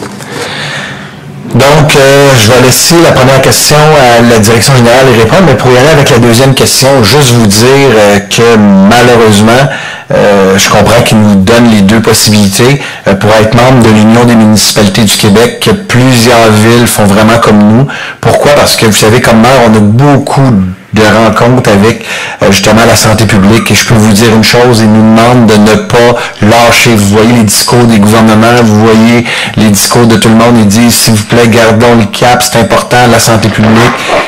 Donc, je vais laisser la première question à la direction générale y répondre, mais pour y aller avec la deuxième question, juste vous dire que malheureusement, je comprends qu'ils nous donnent les deux possibilités pour être membre de l'Union des municipalités du Québec, que plusieurs villes font vraiment comme nous. Pourquoi? Parce que vous savez, comme maire, on a beaucoup de rencontres avec justement la santé publique, et je peux vous dire une chose, ils nous demandent de ne pas lâcher. Vous voyez les discours des gouvernements, vous voyez les discours de tout le monde, ils disent s'il vous plaît, gardons le cap, c'est important, la santé publique.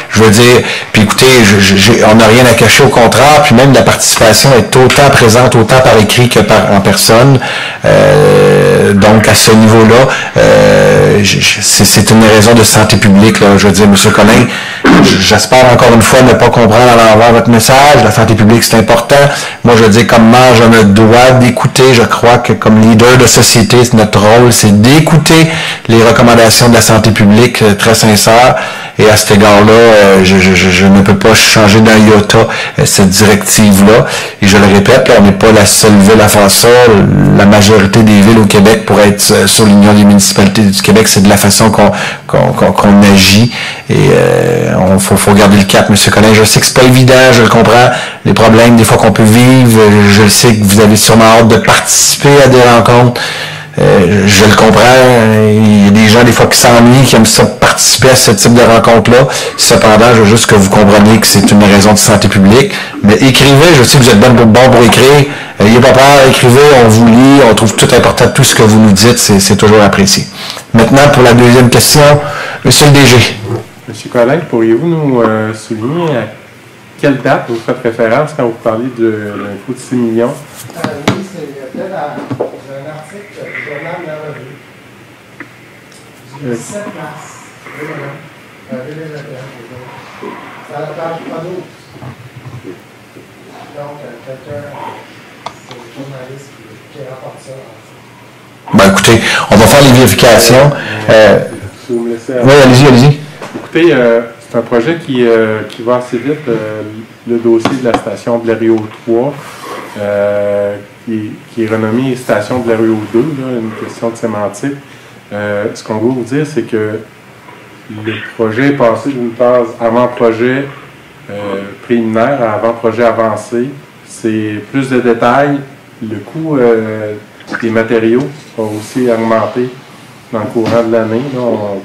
Je veux dire, puis écoutez, on n'a rien à cacher, au contraire, puis même la participation est autant présente, autant par écrit que en personne. Donc à ce niveau-là, c'est une raison de santé publique, là. Je veux dire, M. Collin, j'espère encore une fois ne pas comprendre à l'envers votre message. La santé publique, c'est important. Moi, je veux dire, comme maire, je me dois d'écouter. Je crois que comme leader de société, notre rôle, c'est d'écouter les recommandations de la santé publique, très sincères. Et à cet égard-là, je ne peux pas changer d'un iota cette directive-là. Et je le répète, là, on n'est pas la seule ville à faire ça. La majorité des villes au Québec, pour être sur l'Union des municipalités du Québec, c'est de la façon qu'on agit. Et faut garder le cap, M. Collin. Je sais que c'est pas évident, je le comprends, les problèmes des fois qu'on peut vivre. Je sais que vous avez sûrement hâte de participer à des rencontres. Je le comprends. Il y a des gens des fois qui s'ennuient, qui aiment ça participer à ce type de rencontre-là. Cependant, je veux juste que vous compreniez que c'est une raison de santé publique. Mais écrivez, je sais que vous êtes bon pour écrire. N'ayez pas peur, écrivez, on vous lit, on trouve tout important, tout ce que vous nous dites, c'est toujours apprécié. Maintenant, pour la deuxième question, M. le DG. M. Collin, pourriez-vous nous souligner à quelle date vous faites référence quand vous parlez d'un coût de 6 millions? Oui, c'est peut-être un article du Journal de la Revue du 17 mars 2021. C'est à la page 12. Donc, quelqu'un, c'est le journaliste qui rapporte ça. Ben écoutez, on va faire les vérifications. Si vous me laissez oui, allez-y. Écoutez, c'est un projet qui va assez vite. Le dossier de la station Blériot 3, qui est renommée station Blériot 2, là, une question de sémantique. Ce qu'on veut vous dire, c'est que le projet est passé d'une phase avant-projet préliminaire à avant-projet avancé. C'est plus de détails. Le coût des matériaux a aussi augmenté dans le courant de l'année.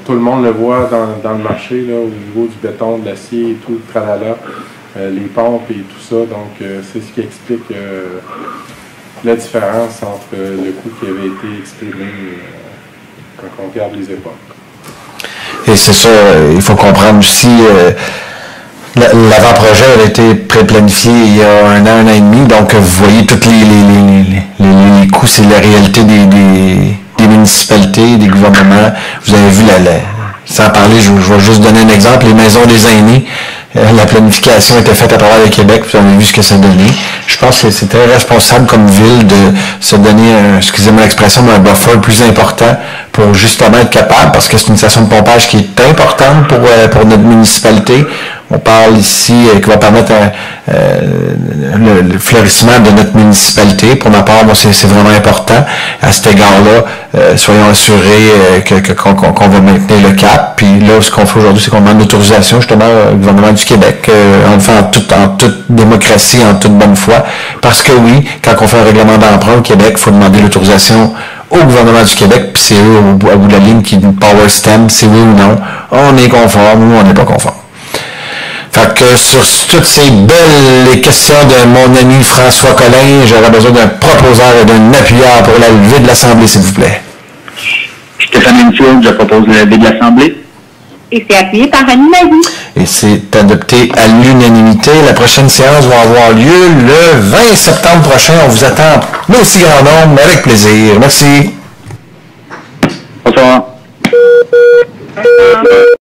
Tout le monde le voit dans le marché, là, au niveau du béton, de l'acier et tout, le tralala, les pompes et tout ça. Donc, c'est ce qui explique la différence entre le coût qui avait été exprimé quand on regarde les époques. Et c'est ça, il faut comprendre aussi, l'avant-projet a été pré-planifié il y a un an et demi, donc vous voyez tous les coûts, c'est la réalité des municipalités, des gouvernements. Vous avez vu, sans parler, je vais juste donner un exemple, les maisons des aînés, la planification était faite à travers le Québec, puis on a vu ce que ça donnait. Je pense que c'est très responsable comme ville de se donner, excusez-moi l'expression, un buffer plus important pour justement être capable, parce que c'est une station de pompage qui est importante pour notre municipalité. On parle ici qui va permettre le fleurissement de notre municipalité. Pour ma part, moi, c'est vraiment important. À cet égard-là, soyons assurés qu'on va maintenir le cap. Puis là, ce qu'on fait aujourd'hui, c'est qu'on demande l'autorisation justement au gouvernement du Québec. On le fait en toute démocratie, en toute bonne foi. Parce que oui, quand on fait un règlement d'emprunt au Québec, il faut demander l'autorisation au gouvernement du Québec, puis c'est eux, à bout de la ligne, qui nous power stamp, c'est oui ou non. On est conforme ou on n'est pas conforme. Fait que sur toutes ces belles questions de mon ami François Collin, j'aurais besoin d'un proposeur et d'un appuyeur pour la levée de l'Assemblée, s'il vous plaît. Stéphane Enfield, je propose la levée de l'Assemblée. Et c'est appuyé par Annie Mailly. Et c'est adopté à l'unanimité. La prochaine séance va avoir lieu le 20 septembre prochain. On vous attend, nous aussi grand nombre, avec plaisir. Merci. Bonsoir.